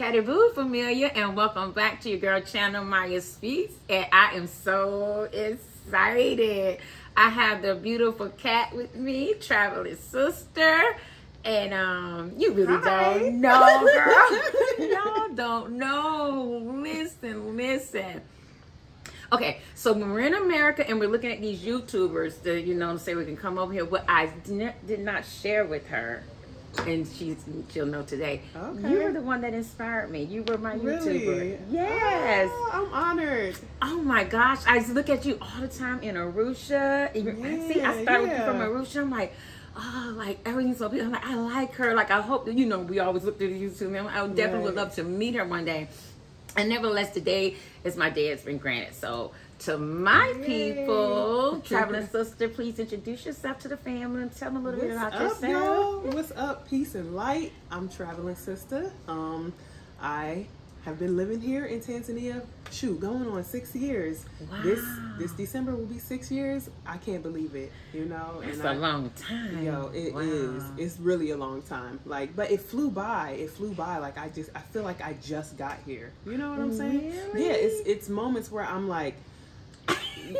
Caddy Boo Familia, and welcome back to your girl channel, Maya Speaks. And I am so excited. I have the beautiful cat with me, Traveling Sister. And you really don't know, girl. Y'all don't know. Listen. Okay, so when we're in America and we're looking at these YouTubers that, you know, say we can come over here, what I did not share with her, and she'll know today. Okay. You were the one that inspired me. You were my YouTuber. Yes. Oh, I'm honored. Oh my gosh. I look at you all the time in Arusha. See, I started with you from Arusha. I'm like, oh, like everything's so beautiful. I'm like, I like her. Like, I hope that, you know, we always look through the YouTube. I definitely would love to meet her one day. And nevertheless, today is my day. It's been granted. So, to my people, Traveling Sister, please introduce yourself to the family and tell them a little bit about yourself. Y'all? What's up? Peace and light. I'm Traveling Sister. I have been living here in Tanzania, going on 6 years. Wow. This December will be 6 years. I can't believe it, you know. It's a long time. Yo, it is. It's really a long time. Like, but it flew by. Like I feel like I just got here. You know what I'm saying? Really? Yeah, it's moments where I'm like,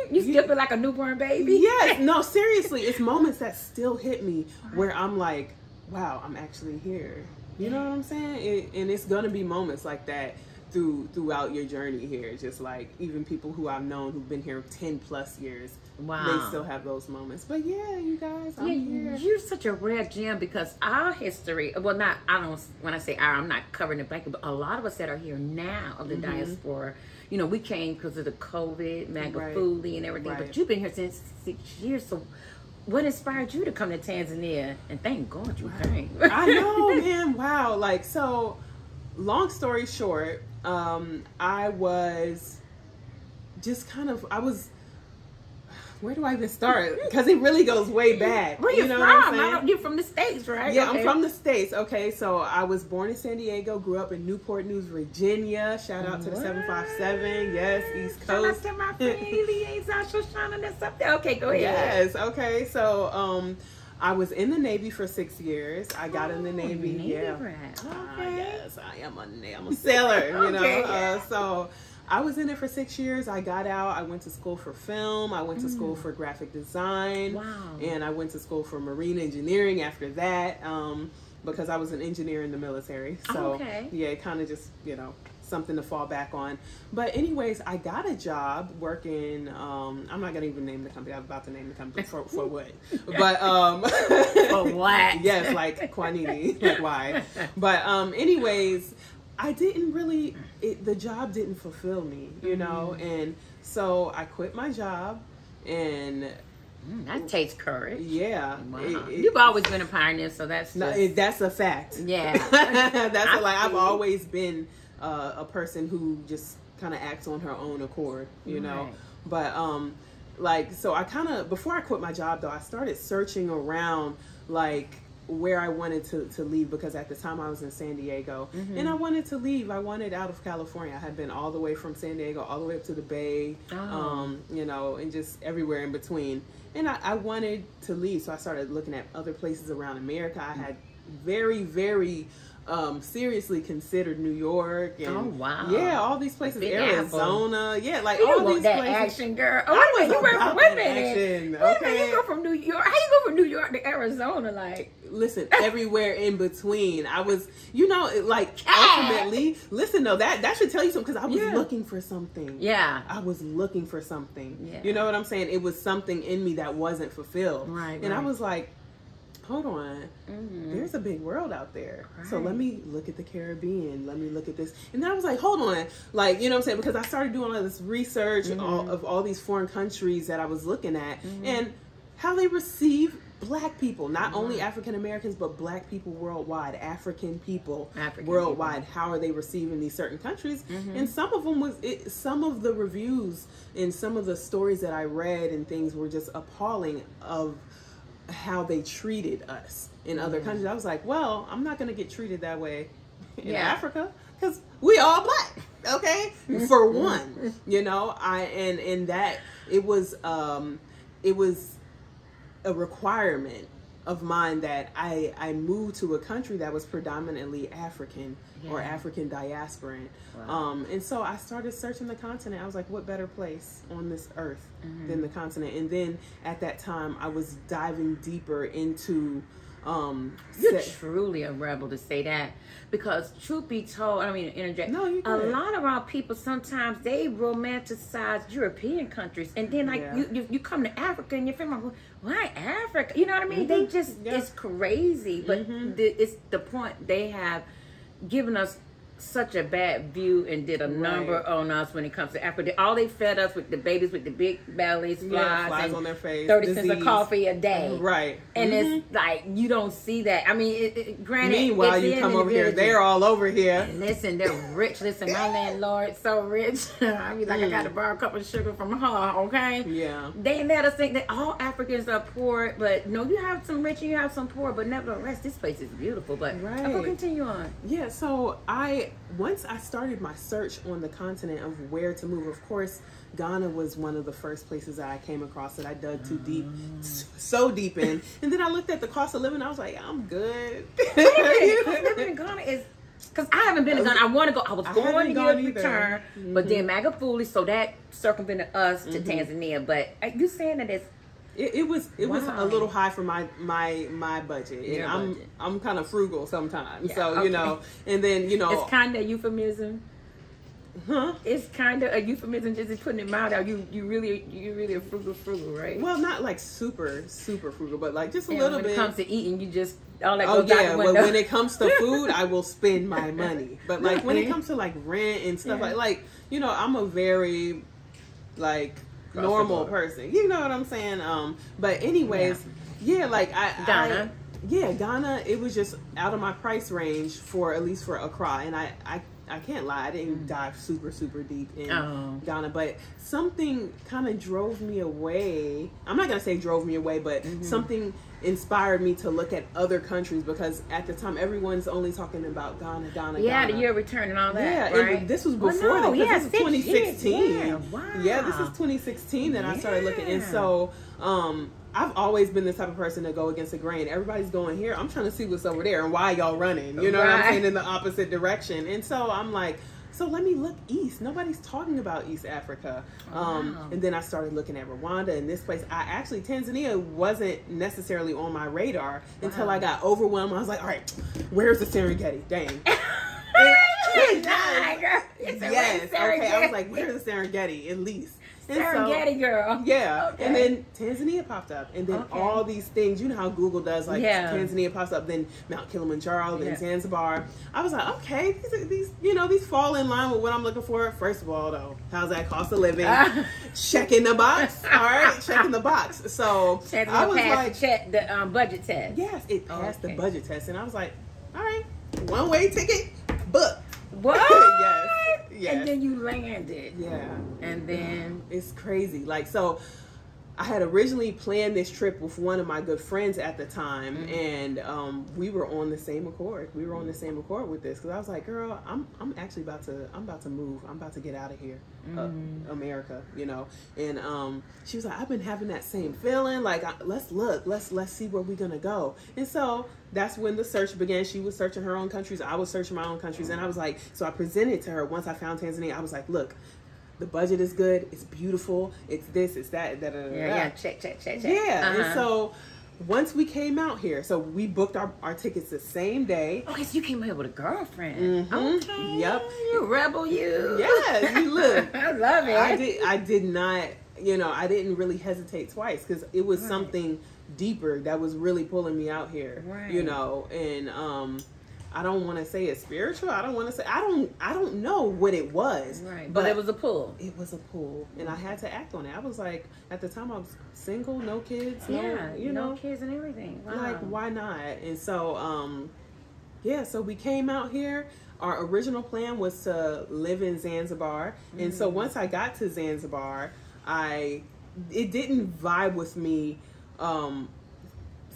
you still feel like a newborn baby? Yes. No, seriously. It's moments that still hit me where I'm like, wow, I'm actually here. You know what I'm saying? And it's going to be moments like that throughout your journey here. Just like even people who I've known who've been here 10 plus years. Wow. They still have those moments. But yeah, you guys, I'm here. You're such a rare gem because our history, well, when I say our, I'm not covering the blanket, but a lot of us that are here now of the diaspora, you know, we came because of the COVID, Magufuli and everything, but you've been here since 6 years. So what inspired you to come to Tanzania? And thank God you came. I know, man. Wow. Like, so long story short, I was just where do I even start? Because it really goes way back. Where you from? You're from the States, right? Yeah, I'm from the States. Okay, so I was born in San Diego, grew up in Newport News, Virginia. Shout out to the 757. Yes, East Coast. Shout out to my friend liaison, Shoshana, that's up there. Okay, go ahead. Yes, okay. So I was in the Navy for 6 years. I got in the Navy. Navy brat. Okay. Yes, I'm a sailor, you know. So I was in it for 6 years. I got out. I went to school for film. I went to school for graphic design. Wow. And I went to school for marine engineering after that because I was an engineer in the military. So yeah, it kind of just, you know, something to fall back on. But anyways, I got a job working, I'm not gonna even name the company. I'm about to name the company for what? But for what? Yes, like Kwanini, like why? But anyways, I didn't really, the job didn't fulfill me, you know, and so I quit my job. And that takes courage. Yeah. Wow. You've always been a pioneer, so that's that's a fact. Yeah. I've always been a person who just kind of acts on her own accord, you know. But like, so I kind of, before I quit my job though, I started searching around like where I wanted to leave, because at the time I was in San Diego and I wanted to leave. I wanted out of California. I had been all the way from San Diego all the way up to the Bay, you know, and just everywhere in between. And I wanted to leave, so I started looking at other places around America. I had very, very seriously considered New York and all these places, Big Arizona, Apple. Like you all these that places. Action, girl. Oh, wait a minute. Okay. You go from New York. How you go from New York to Arizona? Like, listen, everywhere in between. I was, you know, like ultimately. Listen, though, that should tell you something, because I was looking for something. Yeah, I was looking for something. Yeah. You know what I'm saying? It was something in me that wasn't fulfilled. And I was like, hold on, there's a big world out there. So let me look at the Caribbean. Let me look at this. And then I was like, hold on. Like, you know what I'm saying? Because I started doing all this research of all these foreign countries that I was looking at and how they receive Black people, not only African Americans, but Black people worldwide, African people worldwide. How are they receiving these certain countries? And some of them some of the reviews and some of the stories that I read and things were just appalling of how they treated us in other countries. I was like, well, I'm not going to get treated that way in Africa, because we all Black, okay? For one, you know, and that it was a requirement of mine that I moved to a country that was predominantly African or African diasporan. Wow. And so I started searching the continent. I was like, what better place on this earth than the continent? And then at that time, I was diving deeper into... You're truly a rebel to say that, because truth be told, I don't mean to interject. No, you a lot of our people sometimes they romanticize European countries, and then like you come to Africa and your family, why Africa? You know what I mean? They just it's crazy, but it's the point they have given us such a bad view and did a number on us when it comes to Africa. All they fed us with the babies with the big bellies, flies on their face, 30 cents of coffee a day. Right. And it's like, you don't see that. I mean, granted, meanwhile, you come over here, they're all over here. And listen, they're rich. Listen, my landlord's so rich. I mean, like, I got to borrow a cup of sugar from her, okay? Yeah. They let us think that all Africans are poor, but no, you have some rich and you have some poor, but nevertheless, this place is beautiful. But I'll continue on. Yeah, so once I started my search on the continent of where to move, of course, Ghana was one of the first places that I came across that I dug too deep, so deep in. And then I looked at the cost of living. I was like, I'm good. Cost of living in Ghana is, because I haven't been to Ghana. I want to go. I was going to return, but then Magufuli, so that circumvented us to Tanzania. But you saying that it's it was a little high for my budget, and I'm kind of frugal sometimes. So you know, and then it's kind of a euphemism. Huh? It's kind of a euphemism, just putting it mild. You really a frugal, right? Well, not like super frugal, but like just a little bit. When it comes to eating, you just all that goes out the window. Well, when it comes to food, I will spend my money. But like when it comes to like rent and stuff like I'm a very like normal person. You know what I'm saying? But anyways, like Ghana. Ghana, it was just out of my price range for at least for Accra, and I can't lie, I didn't dive super deep in Ghana, but something kind of drove me away. I'm not gonna say drove me away, but something inspired me to look at other countries, because at the time everyone's only talking about Ghana. Yeah, the year of return and all that. Yeah, right? This was before that. This is 2016. Yeah, wow. Yeah, this is 2016 that I started looking, and so I've always been the type of person to go against the grain. Everybody's going here. I'm trying to see what's over there and why y'all running. You know what I'm saying? In the opposite direction. And so I'm like, so let me look east. Nobody's talking about East Africa. And then I started looking at Rwanda and this place. Tanzania wasn't necessarily on my radar until I got overwhelmed. I was like, all right, where's the Serengeti? Dang. Yes. Okay. I was like, where's the Serengeti? At least. Serengeti, girl. Yeah. Okay. And then Tanzania popped up. And then all these things, you know how Google does, like Tanzania pops up, then Mount Kilimanjaro, then Zanzibar. I was like, okay, these fall in line with what I'm looking for. First of all, though, how's that cost of living? Checking the box. All right, checking the box. So I was like, check the budget test. Yes, it passed the budget test. And I was like, all right, one-way ticket, book. What? Yes. And then you landed. Yeah. And then it's crazy. Like, so I had originally planned this trip with one of my good friends at the time, and we were on the same accord. We were on the same accord with this, because I was like, girl, I'm actually about to move. I'm about to get out of here, America, And she was like, I've been having that same feeling. Like, let's look, let's see where we're gonna go. And so that's when the search began. She was searching her own countries. I was searching my own countries, and I was like, so I presented to her once I found Tanzania. I was like, look, the budget is good. It's beautiful. It's this. It's that. Yeah. Check. Yeah. And so once we came out here, so we booked our tickets the same day. Okay, so you came here with a girlfriend. Okay. Yep. You rebel, you. Yes. You look. I love it. I did not. I didn't really hesitate twice, because it was something deeper that was really pulling me out here. Right. And I don't want to say it's spiritual. I don't want to say, I don't know what it was. Right. But it was a pull. It was a pull. And I had to act on it. I was like, at the time I was single, no kids. No kids and everything. Wow. Like, why not? And so, so we came out here. Our original plan was to live in Zanzibar. And so once I got to Zanzibar, it didn't vibe with me,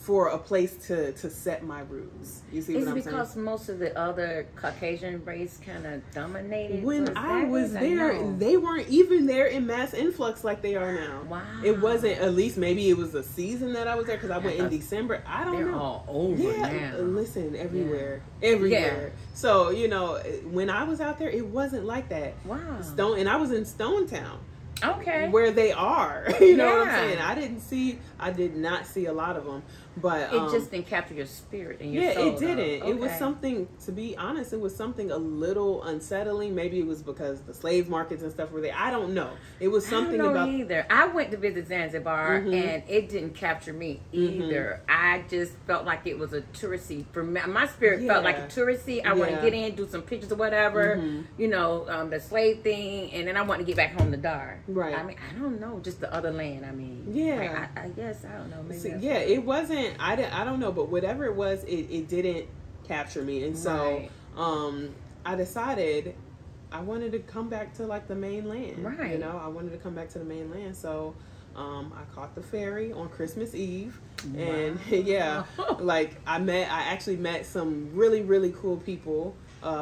for a place to set my roots. You see what I'm saying? Is it because most of the other Caucasian race kind of dominated? When I was there, they weren't even there in mass influx like they are now. Wow. It wasn't, at least maybe it was a season that I was there because I went in December. I don't know. They're all over now. Listen, everywhere. Everywhere. Yeah. So, you know, when I was out there, it wasn't like that. Wow. And I was in Stone Town. Okay. Where they are. You know what I'm saying? I did not see a lot of them. But it just didn't capture your spirit and your soul. Yeah, it didn't. Okay. It was something, to be honest, it was something a little unsettling. Maybe it was because the slave markets and stuff were there. I don't know. It was something about either. I went to visit Zanzibar and it didn't capture me either. I just felt like it was a touristy. For me, my spirit felt like a touristy. I want to get in, do some pictures or whatever. You know, the slave thing, and then I want to get back home to Dar. Right. I mean, I don't know, just the other land. I mean, I guess I don't know. Maybe it wasn't. I don't know, but whatever it was, it didn't capture me, and so I decided I wanted to come back to like the mainland. Right. You know, I wanted to come back to the mainland, so I caught the ferry on Christmas Eve, and like I actually met some really, really cool people.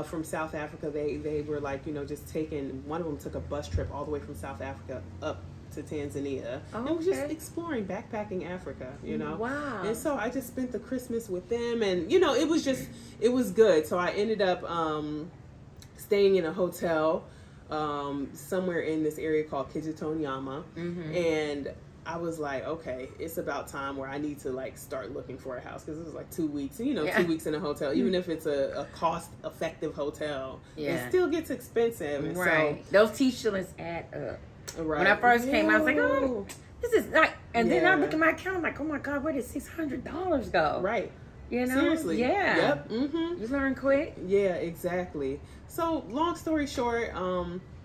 From South Africa. They were like, you know, just one of them took a bus trip all the way from South Africa up to Tanzania. Okay. And was just exploring, backpacking Africa, you know. Wow. And so I just spent the Christmas with them, and you know, it was good. So I ended up staying in a hotel somewhere in this area called Kijitonyama, and I was like, okay, it's about time where I need to like start looking for a house, because it was like 2 weeks. And, you know, 2 weeks in a hotel, even if it's a cost-effective hotel, it still gets expensive. And so, those T-shillings add up. Right. When I first came, I was like, oh, this is not. And then I look at my account, I'm like, oh my God, where did $600 go? Right. You know? Seriously. Yeah. Yep. You learn quick. Yeah, exactly. So, long story short,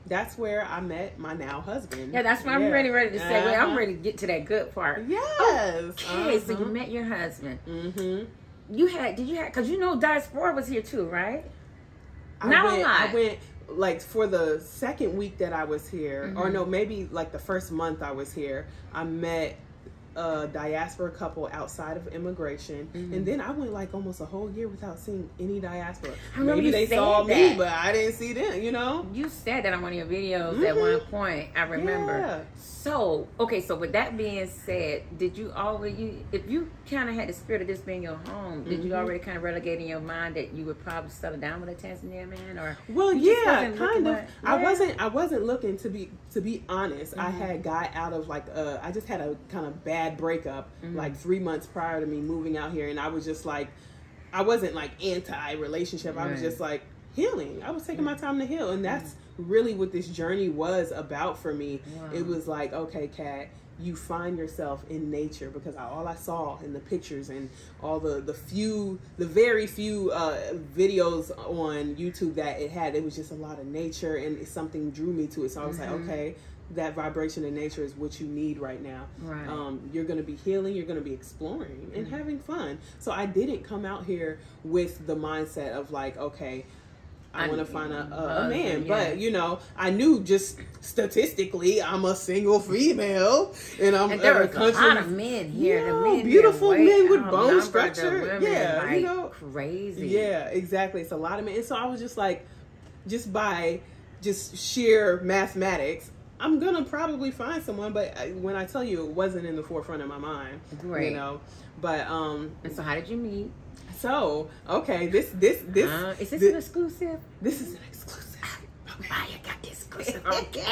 that's where I met my now husband. Yeah, that's why I'm ready to say, wait, I'm ready to get to that good part. Yes. Okay, so you met your husband. Because you know Diaspora was here too, right? I went, like, for the second week that I was here, or no, maybe like the first month I was here, I met a diaspora couple outside of immigration, and then I went like almost a whole year without seeing any diaspora. Maybe they saw me, but I didn't see them, you know. You said that on one of your videos at one point, I remember. So, okay, so with that being said, did you already, if you kind of had the spirit of this being your home, did you already kind of relegate in your mind that you would probably settle down with a Tanzanian man, or? Well, yeah, kind of. I wasn't looking, to be honest. I had got out of like I just had a kind of bad breakup like 3 months prior to me moving out here, and I was just like, I wasn't like anti-relationship. I was just like healing. I was taking my time to heal, and that's really what this journey was about for me. It was like, okay, Kat, you find yourself in nature, because all I saw in the pictures and all the very few videos on YouTube that it was just a lot of nature, and something drew me to it. So I was like, okay, that vibration in nature is what you need right now. Right. You're going to be healing, you're going to be exploring and having fun. So I didn't come out here with the mindset of like, okay, I want to find a man, but you know, I knew just statistically, I'm a single female, and there are a lot of men here. Yeah, the men beautiful men with bone structure. Women, you know, crazy. Yeah, exactly. It's a lot of men, and so I was just like, just by sheer mathematics, I'm gonna probably find someone. But when I tell you, it wasn't in the forefront of my mind. Great. You know, but And so, how did you meet? So, okay, this is this an exclusive? This is an exclusive. Mariah got the exclusive. Okay.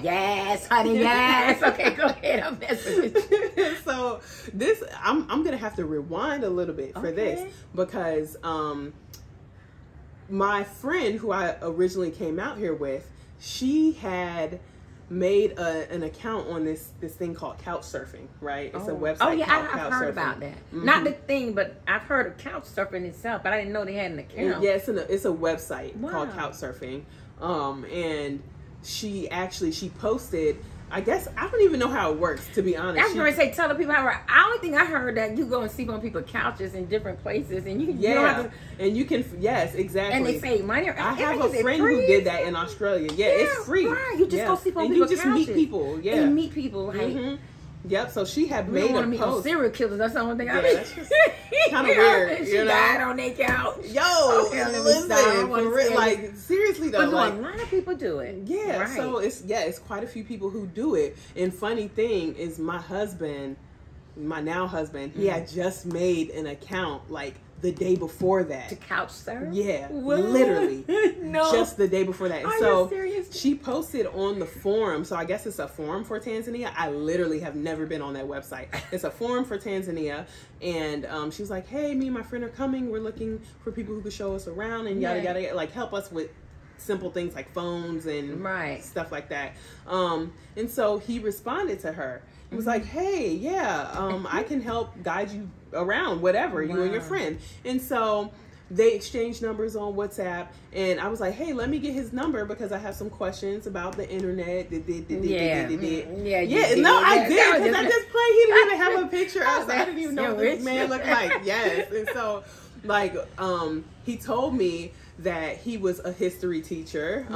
Yes, honey, yes. Okay, go ahead. I'm messing with you. So, I'm gonna have to rewind a little bit for this, because my friend who I originally came out here with, she had made an account on this thing called Couchsurfing, right? It's a website. Oh yeah, called I've heard about that. Not the thing, but I've heard of Couchsurfing itself, but I didn't know they had an account. Yeah, it's a website called Couchsurfing, and she posted. I guess I don't even know how it works, to be honest. I was going to say, tell the people how. I only think I heard that you go and sleep on people's couches in different places, and you don't have to, and you can exactly. And they say money. I have a friend who did that in Australia. Yeah, it's free. Right. You just go sleep on people's couches. And you just meet people. Yeah, and you meet people. Like, Yep. So she had We made don't want a to meet no post. serial killers. That's the only thing I Yeah, mean. that's just kind of weird. She You know? died on their couch. Yo, Okay, let me listen, stop. I don't wanna for real, say like seriously though, But no, like a lot of people do it. yeah. Right. So it's quite a few people who do it. And funny thing is, my now husband, he had just made an account like the day before that. To couch surf? Yeah, What? literally. No. Just the day before that. And Are so you serious? she posted on the forum. So I guess it's a forum for Tanzania. I literally have never been on that website. It's a forum for Tanzania. And she was like, hey, me and my friend are coming. We're looking for people who could show us around and yada, Right. yada, like help us with simple things like phones and Right. stuff like that. And so he responded to her. He was like, hey, yeah, I can help guide you around, whatever, you and your Wow. friend. And so they exchanged numbers on WhatsApp, and I was like, hey, let me get his number because I have some questions about the internet. Yeah. Yeah, you yeah, did. no, I Yeah, did, that was because at just- this point, he didn't even have a picture. I That's didn't even know so what this rich. man looked like. Yes. And so, like, he told me that he was a history teacher.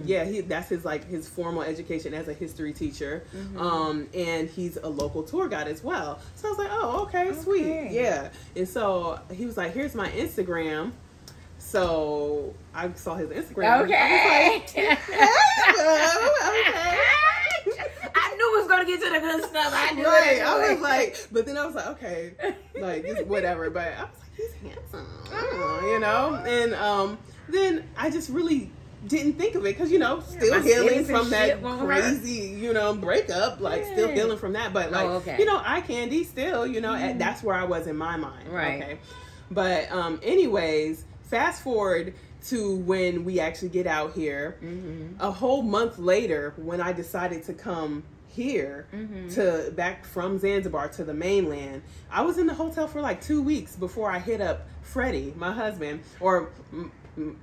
Yeah, that's his formal education as a history teacher. And he's a local tour guide as well. So I was like, oh, okay, sweet. Yeah. And so he was like, here's my Instagram. So I saw his Instagram. Okay. I was like, okay. I knew it was going to get to the good stuff. I knew Right. it. I was like, but then I was like, okay, like just whatever. But I was like, he's handsome, you know. And then I just really didn't think of it because still my healing feelings and from that shit won't hurt. crazy breakup, like still Yeah. healing from that. But like okay. eye candy still, and that's where I was in my mind. Right. Okay. But anyways, fast forward to when we actually get out here, a whole month later, when I decided to come here to back from Zanzibar to the mainland, I was in the hotel for like 2 weeks before I hit up Freddie, my husband, or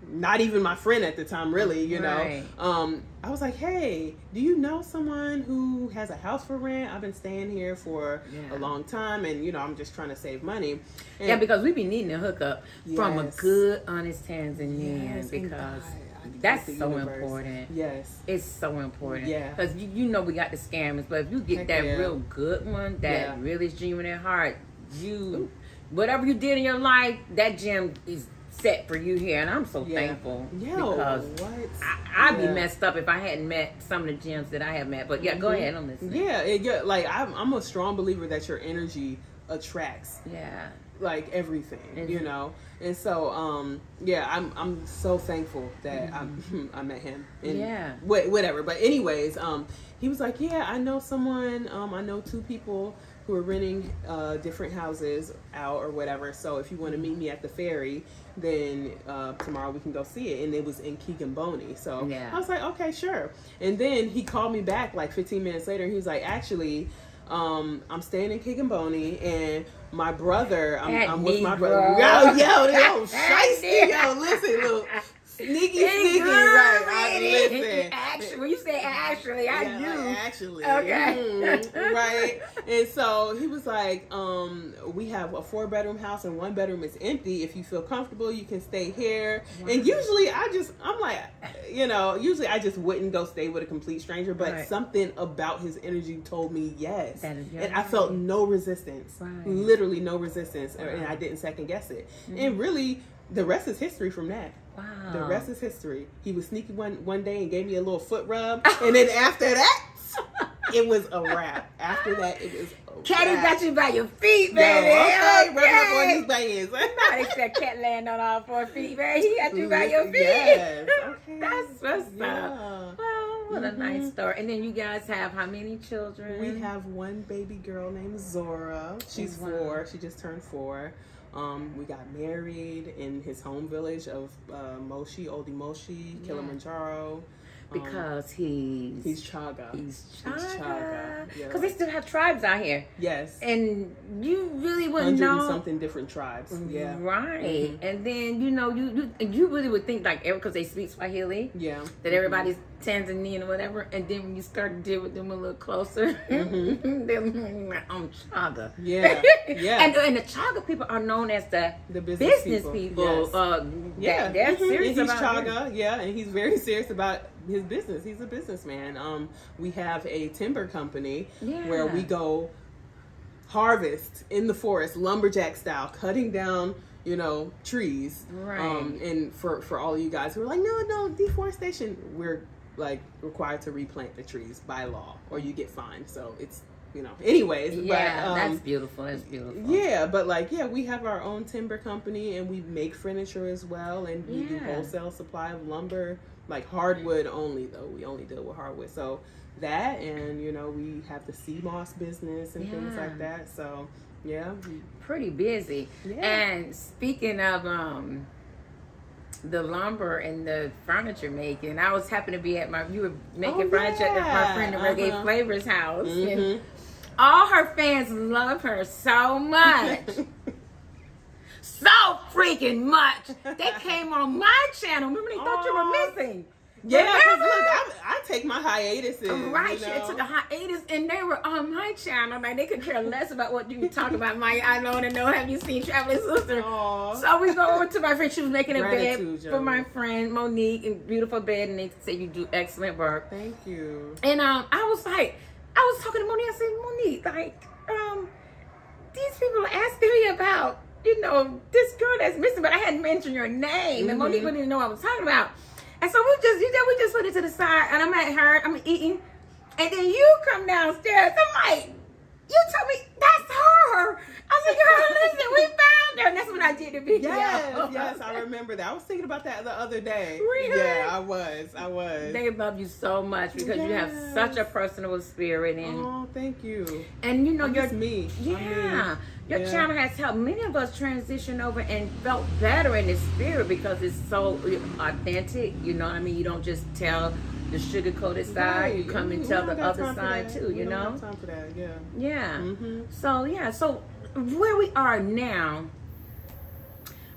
not even my friend at the time, really, Right. I was like, hey, do you know someone who has a house for rent? I've been staying here for a long time, and I'm just trying to save money. And Yeah, because we be needing a hookup from a Yes. good, honest Tanzanian Yes, and because I that's thank the so universe. important. Yes. It's so important. Yeah. Because you know we got the scammers, but if you get Heck that yeah. real good one that Yeah. really is genuine at heart, whatever you did in your life, that gem is set for you here, and I'm so thankful because I'd be messed up if I hadn't met some of the gems that I have met. But yeah, go ahead, I'm listening. Yeah, like I'm a strong believer that your energy attracts Yeah. like everything, and so I'm so thankful that I met him. And Yeah. whatever. But anyways, he was like, yeah, I know someone. I know 2 people who are renting different houses out or whatever. So if you want to meet me at the ferry, then tomorrow we can go see it. And it was in Kigamboni. So I was like, okay, sure. And then he called me back like 15 minutes later. He was like, actually, I'm staying in Kigamboni, and my brother, I'm with my brother. Yo, shiesty, listen, look. Sneaky, right? Actually, when you say actually, I do. Actually, Okay. Right. And so he was like, we have a 4-bedroom house and 1 bedroom is empty. If you feel comfortable, you can stay here. Wow. And usually I'm like, usually I just wouldn't go stay with a complete stranger, but something about his energy told me yes. And I felt no resistance, literally no resistance. And I didn't second guess it. And really, the rest is history from that. Wow. The rest is history. He was sneaky one day and gave me a little foot rub. And then after that, it was a wrap. After that, it was a wrap. Caddy got you by your feet, baby. Okay. Rub up on these bands. Not except cat land on all 4 feet, baby. He got you by your feet. Yes. Okay. That's what's up. Well, what a nice story. And then you guys have how many children? We have 1 baby girl named Zora. She's 4. She just turned 4. We got married in his home village of Moshi, Old Moshi, Kilimanjaro. Because he's Chaga. He's Chaga. Chaga. Yeah. Because they still have tribes out here. Yes. And you really wouldn't 100 know. and something different tribes. Yeah. Right. And then, you really would think, like, because they speak Swahili. Yeah. That everybody's Tanzanian or whatever. And then when you start to deal with them a little closer, they're like, I'm Chaga. Yeah. Yeah. And the Chaga people are known as the business people. Yes. They're serious and he's about Chaga, it. yeah, and he's very serious about his business. He's a businessman. We have a timber company where we go harvest in the forest, lumberjack style, cutting down, trees. Right. And for all of you guys who are like, no, deforestation, we're like required to replant the trees by law, or you get fined. So it's, anyways. Yeah, but, that's beautiful. That's beautiful. Yeah, but we have our own timber company, and we make furniture as well, and we do wholesale supply of lumber, like hardwood only, though. We only deal with hardwood. So that, and, we have the sea moss business and things like that. So, yeah. Pretty busy. Yeah. And speaking of the lumber and the furniture making, I was happen to be at you were making furniture at my friend Reggae Flavors house. Mm-hmm. And all her fans love her so much. So freaking much. They came on my channel. Remember, they thought you were missing. Yeah, look, I take my hiatuses. Right, she took a hiatus, and they were on my channel. Like, they could care less about what you talk about. I want to know, have you seen Traveling Sister? Aww. So we go over to my friend. She was making a Gratitude, bed for my friend Monique, and beautiful bed, and they say you do excellent work. Thank you. And I was talking to Monique. I said, Monique, these people are asking me about, this girl that's missing, but I hadn't mentioned your name, and Monique didn't know what I was talking about. And so we just put it to the side, and I'm at her, I'm eating, and then you come downstairs. I'm like, you told me that's her. I said, girl, listen, we found her. And that's when I did the video. Yes, I remember that. I was thinking about that the other day. Really? Yeah, I was. They love you so much because you have such a personable spirit. And thank you. And you're me. Yeah. Your channel has helped many of us transition over and felt better in the spirit because it's so authentic. You know what I mean? You don't just tell the sugar-coated side. Right. You come and tell the other side too, We don't have time for that, yeah. Yeah. Mm-hmm. So where we are now,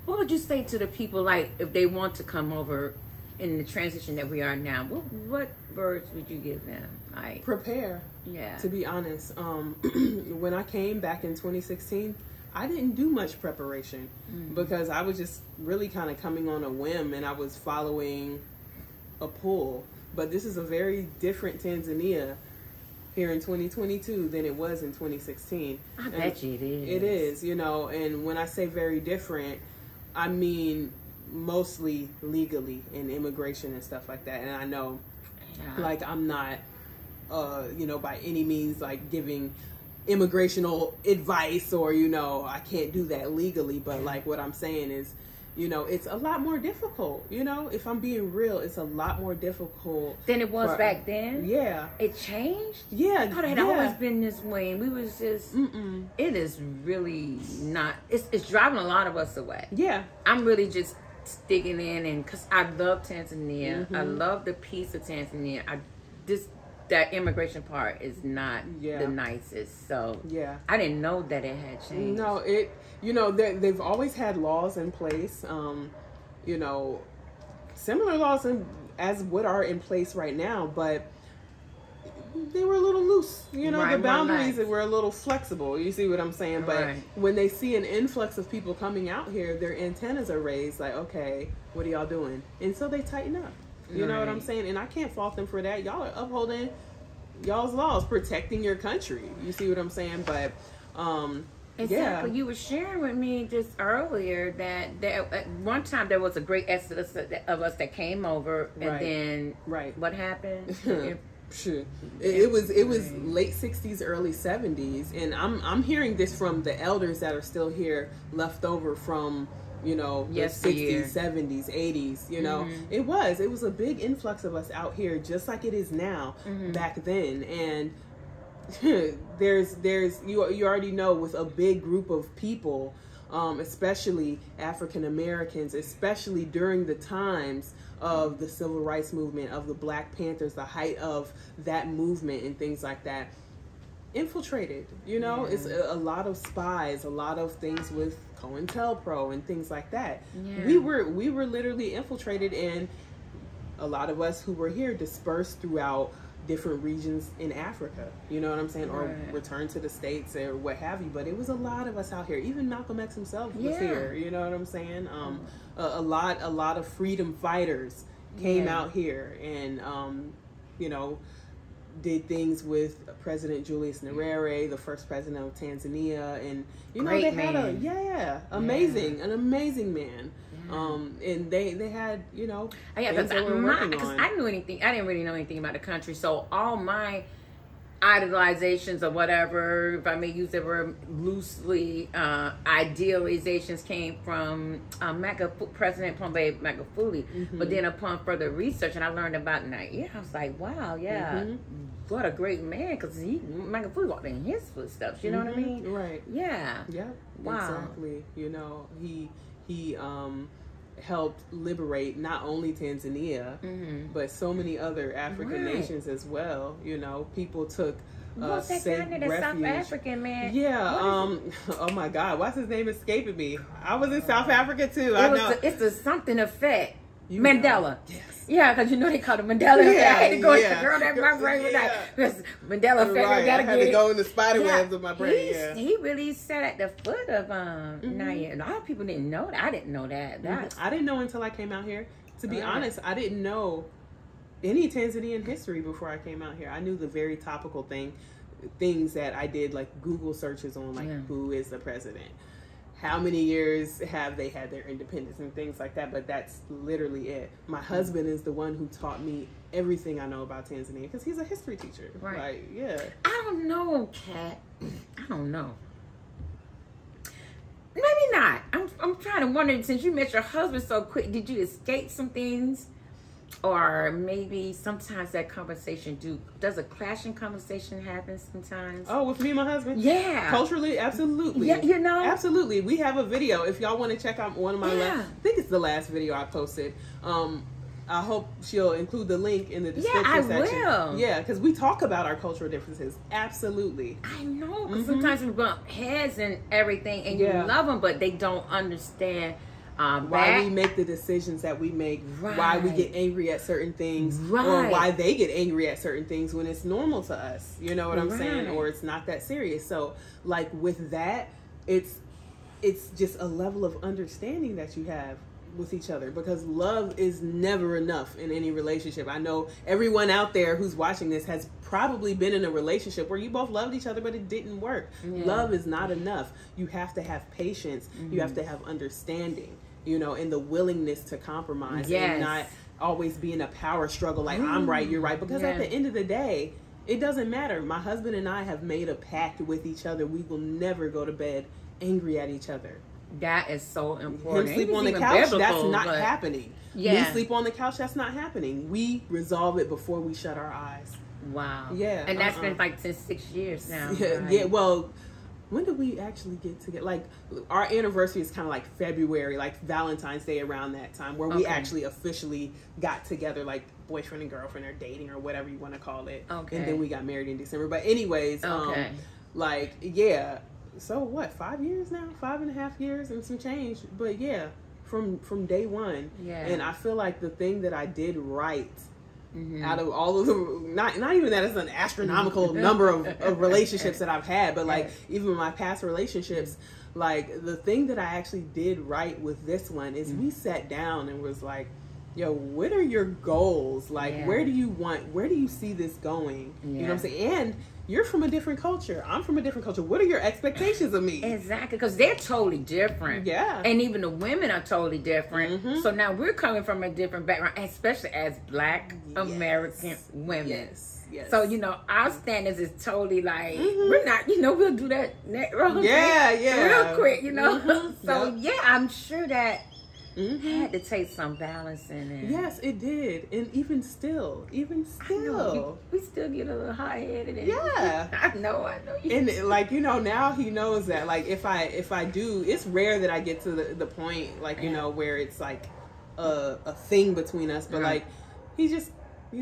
what would you say to the people, like, if they want to come over in the transition that we are now? What words would you give them? Like, prepare. Yeah. To be honest, when I came back in 2016, I didn't do much preparation because I was just really kind of coming on a whim, and I was following a pull. But this is a very different Tanzania here in 2022 than it was in 2016. I bet you it is. It is, and when I say very different, I mean mostly legally and immigration and stuff like that. And I know, like, I'm not, by any means, like, giving immigrational advice or, I can't do that legally. But, like, what I'm saying is, it's a lot more difficult. If I'm being real, it's a lot more difficult than it was back then. Yeah, it changed. Yeah, I thought it had always been this way, and we was just. It is really not. It's driving a lot of us away. Yeah, I'm really just sticking in, and because I love Tanzania, I love the peace of Tanzania. That immigration part is not the nicest. So I didn't know that it had changed. No, they've always had laws in place, similar laws as what are in place right now, but they were a little loose. The boundaries were a little flexible. You see what I'm saying? But when they see an influx of people coming out here, their antennas are raised, like, okay, what are y'all doing? And so they tighten up. You know what I'm saying? And I can't fault them for that. Y'all are upholding y'all's laws, protecting your country. You see what I'm saying? But, exactly. You were sharing with me just earlier that at one time there was a great exodus of us that came over, and then what happened? It was late 60s, early 70s, and I'm hearing this from the elders that are still here, left over from the 60s, 70s, 80s, it was a big influx of us out here, just like it is now back then. And there's you already know, with a big group of people, especially African Americans, especially during the times of the civil rights movement, of the Black Panthers, the height of that movement and things like that, infiltrated. It's a lot of spies, a lot of things with COINTELPRO and things like that. We were literally infiltrated, and a lot of us who were here dispersed throughout different regions in Africa, you know what I'm saying, or returned to the States or what have you. But it was a lot of us out here. Even Malcolm X himself was here, you know what I'm saying. A lot of freedom fighters came out here, and did things with President Julius Nyerere, the first president of Tanzania, and you know, Great they man. had an amazing man. And they had, you know, things they were working on. I didn't really know anything about the country, so all my idolizations or whatever, if I may use the word loosely, idealizations came from President Pombe Magufuli. But then upon further research, and I learned about Nair, I was like, wow, what a great man, because Magufuli walked in his footsteps, you know what I mean? Right. Yeah. Yeah. Wow. Exactly. You know, he helped liberate not only Tanzania, but so many other African nations as well. You know, people took What's that safe guy named refuge. South African man? Yeah. Oh my God, what's his name escaping me? I was in South Africa too. It's the something effect. You Mandela. know. Yes. Yeah, because you know they called it Mandela effect. I had to go yeah. to girl that my brain was like, because Mandela effect. Right. I gotta I had get to it. go in the spider webs of my brain. He really sat at the foot of Nair. A lot of people didn't know that. I didn't know that. I didn't know until I came out here. To be honest, I didn't know any Tanzanian history before I came out here. I knew the very topical things that I did, like Google searches on, like who is the president, how many years have they had their independence and things like that. But that's literally it. My husband is the one who taught me everything I know about Tanzania because he's a history teacher. Right. Like, yeah. I don't know, Kat. I don't know. Maybe not. I'm trying to wonder, since you met your husband so quick, did you escape some things? Or maybe sometimes that conversation does a clashing conversation happen sometimes? Oh, with me and my husband? Yeah. Culturally, absolutely. Yeah, you know? Absolutely. We have a video. If y'all want to check out one of my I think it's the last video I posted. I hope she'll include the link in the description section. Will. Yeah, because we talk about our cultural differences. Absolutely. I know, because sometimes we bump heads and everything, and you love them, but they don't understand why we make the decisions that we make, why we get angry at certain things, or why they get angry at certain things when it's normal to us. You know what I'm saying? Or it's not that serious. So, like with that, it's just a level of understanding that you have with each other, because love is never enough in any relationship. I know everyone out there who's watching this has probably been in a relationship where you both loved each other but it didn't work. Love is not enough. You have to have patience. You have to have understanding, you know, and the willingness to compromise and not always be in a power struggle like I'm right, you're right, because at the end of the day, it doesn't matter. My husband and I have made a pact with each other. We will never go to bed angry at each other. That is so important. Him sleep on the couch, that's not happening. Me sleep on the couch, that's not happening. We resolve it before we shut our eyes. Wow. Yeah. And that's been like since 6 years now. Yeah, well, when did we actually get together? Like, our anniversary is kind of like February, like Valentine's Day, around that time, where we actually officially got together, like boyfriend and girlfriend, or dating, or whatever you want to call it. Okay. And then we got married in December. But anyways, like, yeah. So what, 5 years now? 5.5 years and some change. But yeah, from day one. Yeah. And I feel like the thing that I did right out of all of the, not even that it's an astronomical number of relationships that I've had, but like even my past relationships, like the thing that I actually did right with this one is we sat down and was like, yo, what are your goals? Like, where do you see this going? You know what I'm saying? And you're from a different culture. I'm from a different culture. What are your expectations of me? Exactly, because they're totally different. Yeah. And even the women are totally different. So now we're coming from a different background, especially as Black American women. Yes. So, you know, our standards is totally like, we're not, you know, we'll do that real quick, you know. So, I'm sure that had to take some balancing in. Yes, it did. And even still. We still get a little hot-headed. Yeah. I know. And like, you know, now he knows that, like, if I do, it's rare that I get to the point, like, you know, where it's like a thing between us, but like, he's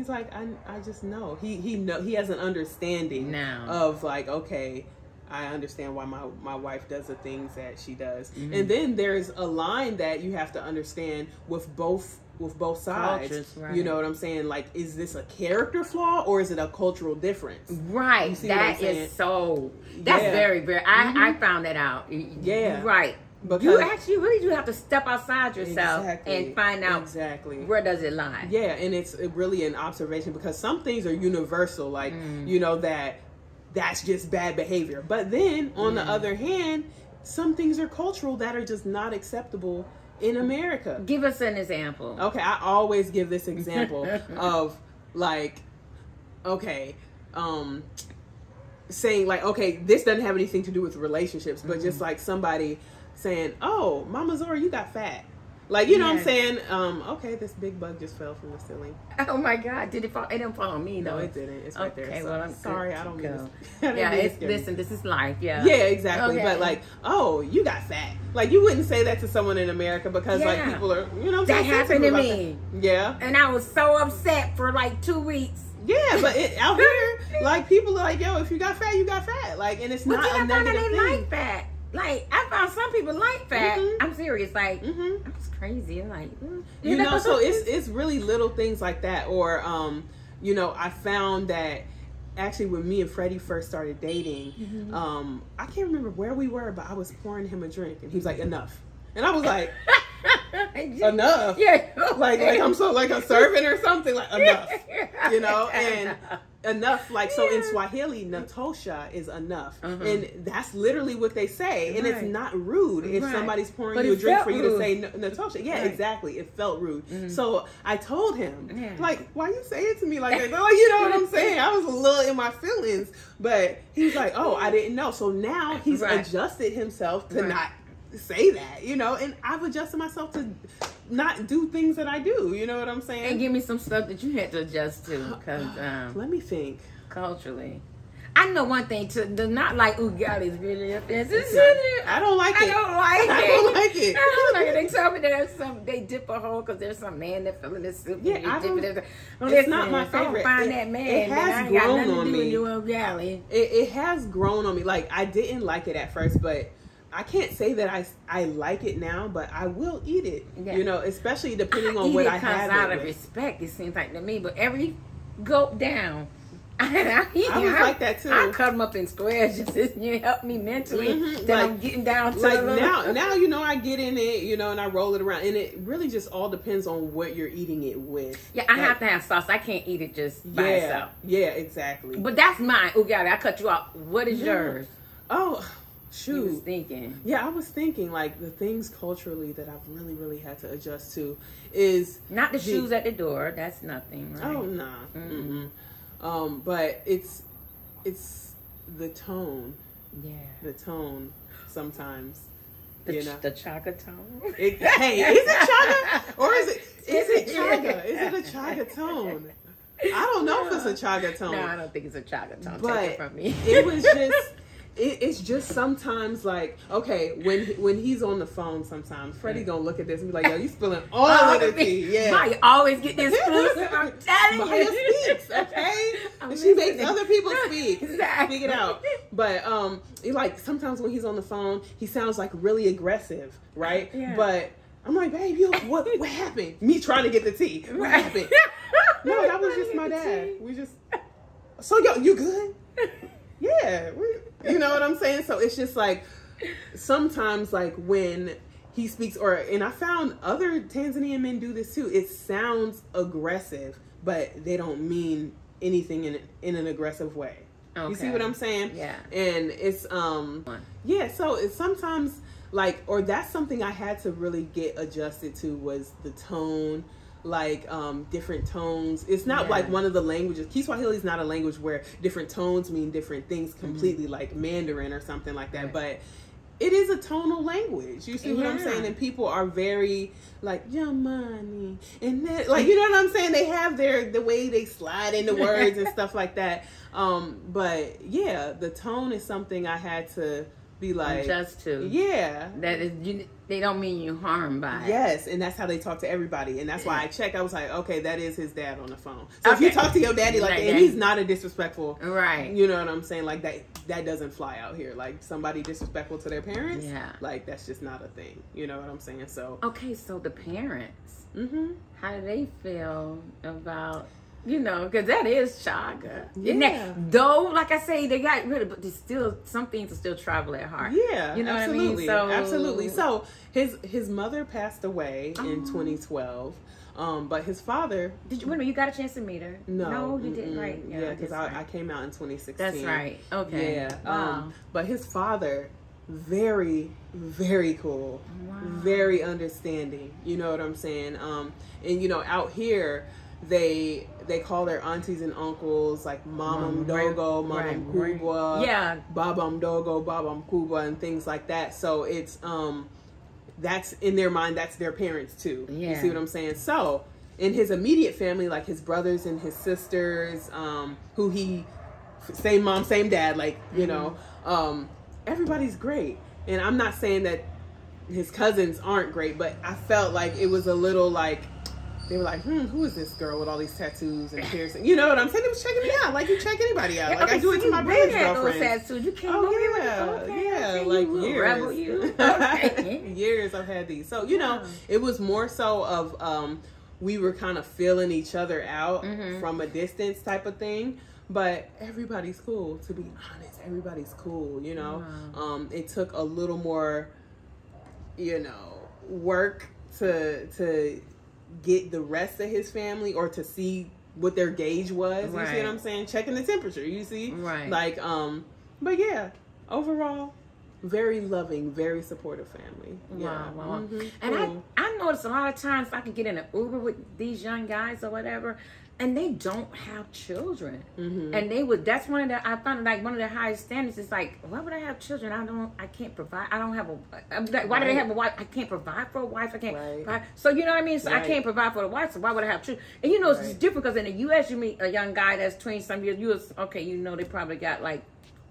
like, I just know. He has an understanding now of like, okay, I understand why my wife does the things that she does. And then there's a line that you have to understand with both sides. Cultures, you know what I'm saying? Like, is this a character flaw or is it a cultural difference? Right. That is so. That's very, very. I found that out. Yeah. Right. Because you actually really do have to step outside yourself exactly, and find out exactly where does it lie. Yeah, and it's really an observation because some things are universal, like you know that's just bad behavior. But then on the other hand, some things are cultural that are just not acceptable in America. Give us an example. Okay, I always give this example of like, okay, saying like, okay, this doesn't have anything to do with relationships, but just like somebody saying, "Oh, Mama Zora, you got fat." Like, you know what I'm saying? Okay, this big bug just fell from the ceiling. Oh my God! Did it fall? It didn't fall on me, though. No, it didn't. It's right there. Okay, So, well, I'm sorry, I don't mean go. to. Yeah, it's listen. This is life. Yeah. Yeah, exactly. Okay. But like, oh, you got fat. Like, you wouldn't say that to someone in America because like people are, you know, what I'm that saying, happened to sensitive me. about that. Yeah. And I was so upset for like 2 weeks. Yeah, but out here, like people are like, yo, if you got fat, you got fat. Like, and it's But not a then I found out negative they thing. like fat. Like, I found some people like fat. I'm serious. Like, Mhm. that's crazy. I'm like, You know, so it's really little things like that. Or, you know, I found that actually when me and Freddie first started dating, I can't remember where we were, but I was pouring him a drink and he was like, enough. And I was like, enough? Yeah. Like I'm so like a servant or something, like enough, you know, and enough, like, so in Swahili, Natosha is enough, and that's literally what they say, and it's not rude if somebody's pouring you a drink for you to say Natosha. Yeah, exactly. It felt rude. So I told him, like, why you say it to me like that? Oh, you know what I'm saying? I was a little in my feelings, but he's like, oh, I didn't know. So now he's adjusted himself to not say that, you know, and I've adjusted myself to not do things that I do, you know what I'm saying? And give me some stuff that you had to adjust to, because let me think. Culturally, I know one thing too. The not like ugali is really offensive. I don't like it. I don't like it. I don't like it. I don't like it. They tell me there's some. They dip a hole because there's some man that fell in the soup. Yeah, and I dip don't. it. It's not my If I don't favorite. find that man. It has then I ain't got grown nothing on to do me. with your ugali. It has grown on me. Like, I didn't like it at first, but I can't say that I like it now, but I will eat it. Yeah. You know, especially depending on what I have. Out it of with. respect, it seems like to me. But every gulp down, I was like that too. I cut them up in squares just as you help me mentally. Then Like, I'm getting down to like the little... now you know, I get in it, you know, and I roll it around, and it really just all depends on what you're eating it with. Yeah, I have to have sauce. I can't eat it just by itself. Yeah, exactly. But that's mine. Ugali, I cut you off. What is yours? Oh, shoot. You was thinking. Yeah, I was thinking, like, the things culturally that I've really, really had to adjust to is... Not the shoes at the door. That's nothing, right? Oh, nah. But it's the tone. Yeah. The tone sometimes. The chaga tone? Hey, is it chaga? Or is it chaga? Is it a chaga tone? I don't know if it's a chaga tone. No, I don't think it's a chaga tone. But take it from me. It was just... It's just sometimes like, okay, when he's on the phone sometimes, Freddie gonna look at this and be like, yo, you spilling all of the tea. Yeah. Maya always get this exclusive. I'm telling Maya you. speaks, okay? And she makes other people speak. Exactly. Speak it out. But like sometimes when he's on the phone, he sounds like really aggressive, right? Yeah. But I'm like, babe, what happened? Me trying to get the tea. What happened? No, that was just my dad. We just... So, yo, you good? Yeah. You know what I'm saying? So it's just like, sometimes like when he speaks, and I found other Tanzanian men do this too, it sounds aggressive, but they don't mean anything in an aggressive way. Okay. You see what I'm saying? Yeah. And it's, yeah, so it's sometimes like, or that's something I had to really get adjusted to, was the tone. Like different tones. It's not like one of the languages. Kiswahili is not a language where different tones mean different things completely, like Mandarin or something like that. But it is a tonal language. You see what I'm saying? And people are very like Yamani, and then, like, you know what I'm saying? They have the way they slide into words and stuff like that. But yeah, the tone is something I had to be like, adjust to. Yeah, that is, they don't mean you harm by it. Yes, and that's how they talk to everybody, and that's why I checked. I was like, okay, that is his dad on the phone. So if you talk to your daddy like that, and he's not a disrespectful, right? You know what I'm saying? Like that doesn't fly out here. Like somebody disrespectful to their parents, like that's just not a thing. You know what I'm saying? So okay, so the parents, how do they feel about You know, because that is chaga. Yeah. Though, like I say, they got rid of, but there's still some things that still travel at heart. Yeah, you know absolutely. what I mean. Absolutely. So his mother passed away in 2012. But his father. Did you? Wait a minute, you got a chance to meet her? No, you didn't. Right? Yeah, because I came out in 2016. That's right. Okay. Yeah. Wow. But his father, very, very cool, very understanding. You know what I'm saying? And you know, out here, they call their aunties and uncles like Mamam Dogo, Mamam Kuba, yeah, Babam Dogo, Babam Kuba, and things like that. So it's that's in their mind, that's their parents too. Yeah. You see what I'm saying? So in his immediate family, like his brothers and his sisters, who he same mom, same dad, like you know, everybody's great. And I'm not saying that his cousins aren't great, but I felt like it was a little like they were like, who is this girl with all these tattoos and piercing? You know what I'm saying? They was checking me out, like you check anybody out. Like I do it to my brother's girlfriend. Tattoos. You came like years. Rebel you. Okay. Years I've had these. So you know, it was more so of we were kind of feeling each other out from a distance type of thing. But everybody's cool. To be honest, everybody's cool. You know, it took a little more, you know, work to get the rest of his family or to see what their gauge was. You see what I'm saying? Checking the temperature. You see, like but yeah, overall, very loving, very supportive family. Yeah. Wow. And I noticed a lot of times I can get in an Uber with these young guys or whatever, and they don't have children. And they would, that's one of the, I found like one of the highest standards is like, why would I have children? I can't provide, I don't have a, why do they have a wife? I can't provide for a wife. I can't provide. So you know what I mean? So I can't provide for the wife, so why would I have children? And you know, it's different because in the U.S. you meet a young guy that's 20-some years, okay, you know, they probably got like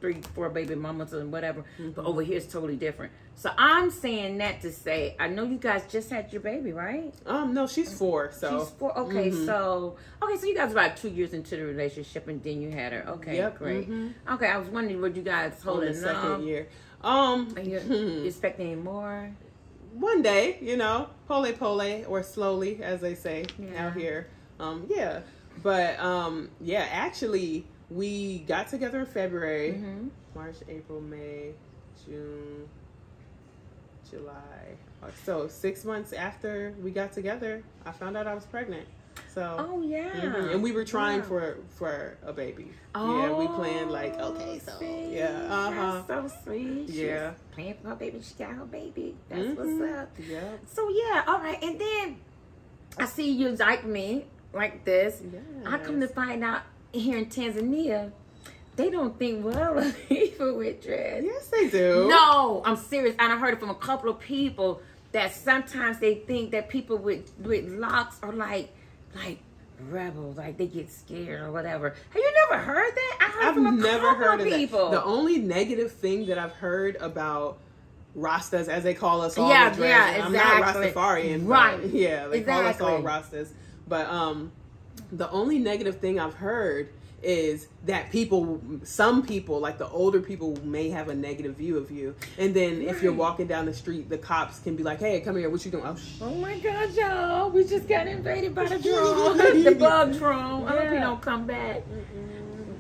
3-4 baby mamas and whatever, but over here it's totally different. So I'm saying that to say, I know you guys just had your baby, right? No, she's 4. So she's 4. Okay, so you guys about 2 years into the relationship, and then you had her. Okay, great. Okay, I was wondering what you guys holding on the second year. You expecting any more? One day, you know, pole or slowly, as they say out here. But actually. We got together in February, March, April, May, June, July. So 6 months after we got together, I found out I was pregnant. So and we were trying for a baby. We planned like that's so sweet. Yeah, planned for her baby. She got her baby. That's what's up. Yeah. So all right, and then I see you like me like this. Yes. I come to find out. Here in Tanzania, they don't think well of people with dreads. Yes, they do. No, I'm serious. And I heard it from a couple of people that sometimes they think that people with locks are like rebels, like they get scared or whatever. Have you never heard that? I heard from a couple of people. The only negative thing that I've heard about Rastas, as they call us all, exactly. I'm not Rastafarian, right? But, they call us all Rastas. But the only negative thing I've heard is that some people, like the older people, may have a negative view of you. And then if you're walking down the street, the cops can be like, hey, come here, what you doing? Oh my God, y'all, we just got invaded by the drone, the bug drone. I hope you don't come back.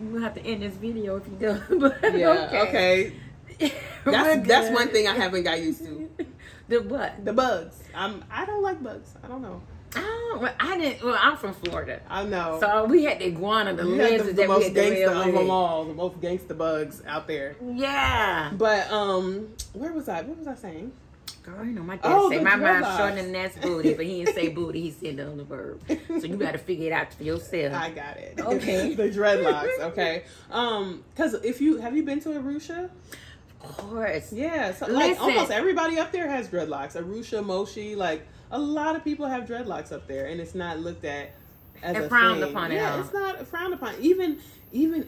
We'll have to end this video if you do. But, okay. That's one thing I haven't got used to. The what? The bugs. I don't like bugs. I don't know. I'm from Florida. I know. So we had the iguana, the lizards, the most gangster of them all, the most gangster bugs out there. Yeah. But where was I? What was I saying? Girl, you know my dad say my mind's shorter than that's booty, but he didn't say booty. He said the other verb. So you got to figure it out for yourself. I got it. Okay. The dreadlocks. Okay. Because have you been to Arusha? Of course. Yeah. So like almost everybody up there has dreadlocks. Arusha, Moshi, like. A lot of people have dreadlocks up there, and it's not looked at as a frowned thing. upon. Yeah, it's not frowned upon. Even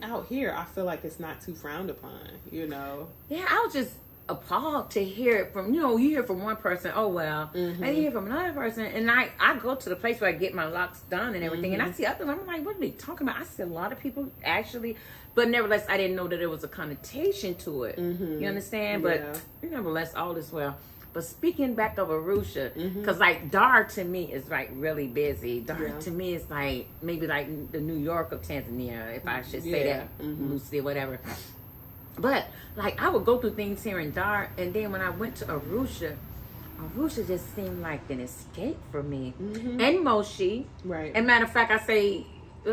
out here, I feel like it's not too frowned upon. You know. Yeah, I was just appalled to hear it from. You hear from one person, oh well, and you hear from another person, and I go to the place where I get my locks done and everything, and I see others. I'm like, what are they talking about? I see a lot of people actually, but nevertheless, I didn't know that there was a connotation to it. You understand? But nevertheless, all is well. But speaking back of Arusha, because like Dar to me is like really busy. Dar to me is like maybe like the New York of Tanzania, if I should say that loosely, whatever. But like I would go through things here in Dar, and then when I went to Arusha just seemed like an escape for me. And Moshi. Right. And matter of fact, when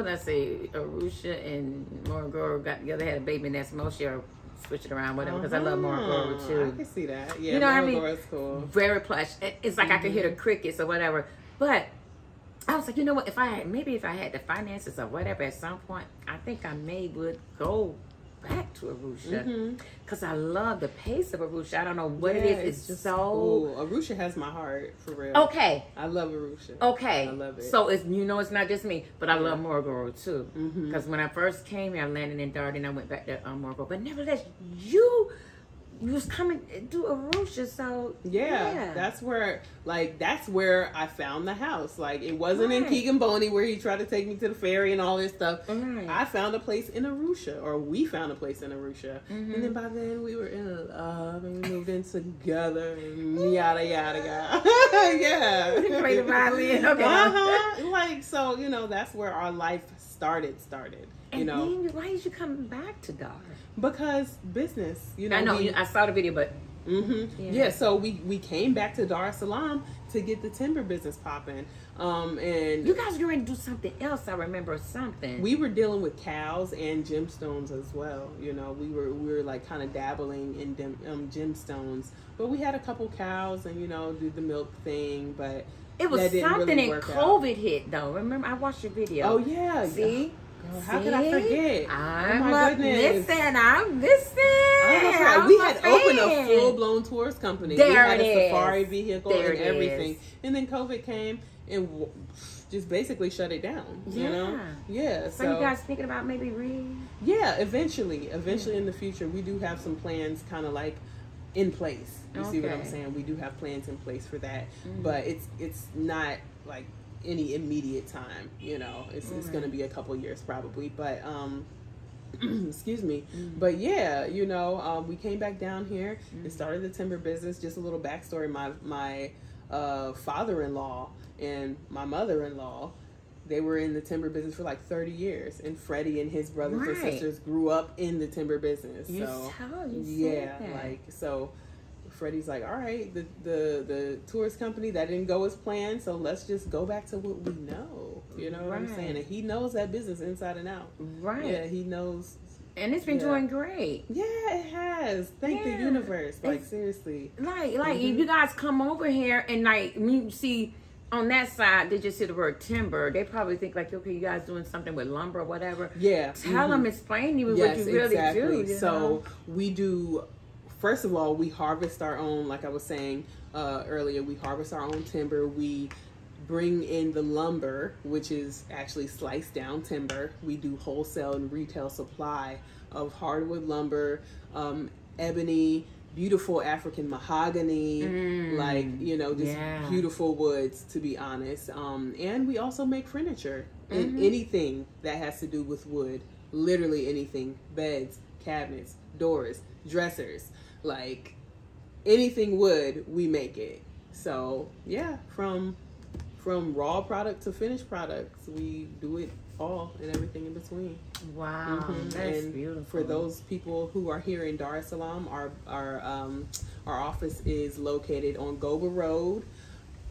I say Arusha and Morogoro got together, had a baby, and that's Moshi, or switch it around, whatever, because I love Morogoro too. I can see that. Yeah, you know what I mean? Morogoro's cool. Very plush. It's like I could hear the crickets or whatever. But I was like, you know what? If I had the finances or whatever at some point, I think I would go back to Arusha because I love the pace of Arusha. I don't know what it is. It's just so cool. Arusha has my heart for real. Okay, I love Arusha. Okay, I love it. So it's it's not just me, but I love Morogoro too. Because when I first came here, I landed in Dar, and I went back to Morogoro. But nevertheless, you was coming to Arusha, so that's where I found the house. Like, it wasn't in Keegan Boney where he tried to take me to the ferry and all this stuff. I found a place in Arusha, or we found a place in Arusha, and then by then we were in love and we moved in together and yada yada yada. Play the violin. Okay. Like, so that's where our life started. And then why did you come back to Dar? Because business, I know. I saw the video, but so we came back to Dar es Salaam to get the timber business popping. And you guys were going to do something else. I remember something. We were dealing with cows and gemstones as well. We were like kind of dabbling in gemstones, but we had a couple cows and did the milk thing, but it was something really, and COVID hit though. Remember, I watched your video. Oh yeah, see. Girl, how could I forget? I'm listening. We had opened a full-blown tourist company. We had a safari vehicle and everything. And then COVID came and just basically shut it down. Yeah. So you guys thinking about maybe Yeah, eventually in the future, we do have some plans kind of like in place. You see what I'm saying? We do have plans in place for that. But it's not like any immediate time, it's going to be a couple years probably, but excuse me, but we came back down here and started the timber business. Just a little backstory: my father-in-law and my mother-in-law, they were in the timber business for like 30 years, and Freddie and his brothers and sisters grew up in the timber business. So Freddie's like, all right, the tourist company, that didn't go as planned, so let's just go back to what we know. You know what I'm saying? And he knows that business inside and out. Right. Yeah, he knows. And it's been doing great. Yeah, it has. Thank the universe. Like, seriously. Like if you guys come over here and like when you see on that side, they just see the word timber. They probably think like, okay, you guys doing something with lumber or whatever. Yeah. Tell them, explain to you what you really do. So we do. First of all, we harvest our own, like I was saying earlier, we harvest our own timber. We bring in the lumber, which is actually sliced down timber. We do wholesale and retail supply of hardwood lumber, ebony, beautiful African mahogany, just beautiful woods, to be honest. And we also make furniture and anything that has to do with wood, literally anything: beds, cabinets, doors, dressers. Like anything wood, we make it. So yeah, from raw product to finished products, we do it all and everything in between. Wow, that's beautiful. For those people who are here in Dar es Salaam, our office is located on Goba Road,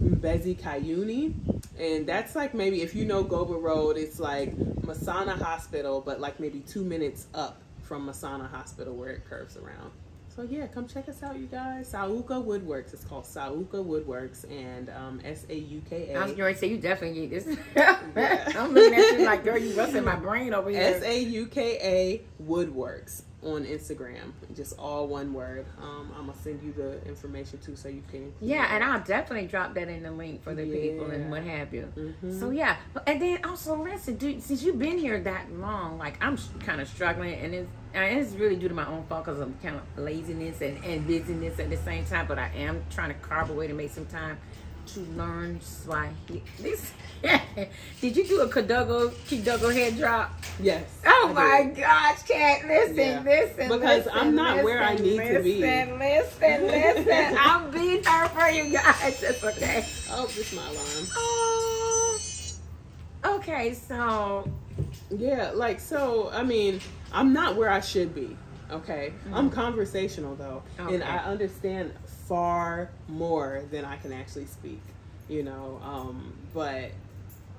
Mbezi Kayuni, and that's like, maybe if you know Goba Road, it's like Masana Hospital, but like maybe 2 minutes up from Masana Hospital where it curves around. So yeah, come check us out, you guys. Sauka Woodworks. It's called Sauka Woodworks, and SAUKA. I was going to say, you definitely need this. I'm looking at you like, girl, you rusting my brain over here. SAUKA Woodworks on Instagram, just all one word. I'm gonna send you the information too, so you can. Yeah, and I'll definitely drop that in the link for the people and what have you. So yeah, and then also listen, dude, since you've been here that long, like I'm kind of struggling, and it's really due to my own fault because I'm kind of laziness and busyness at the same time. But I am trying to carve away to make some to learn Swahili. Did you do a Kidogo head drop? Yes. Oh my gosh, Kat, listen. Because I'm not where I need to be. Listen. I'll be there for you guys. It's okay. Oh, this is my alarm. Oh. Okay, so. Yeah, I mean, I'm not where I should be. Okay. Mm-hmm. I'm conversational though. Okay. And I understand far more than I can actually speak. But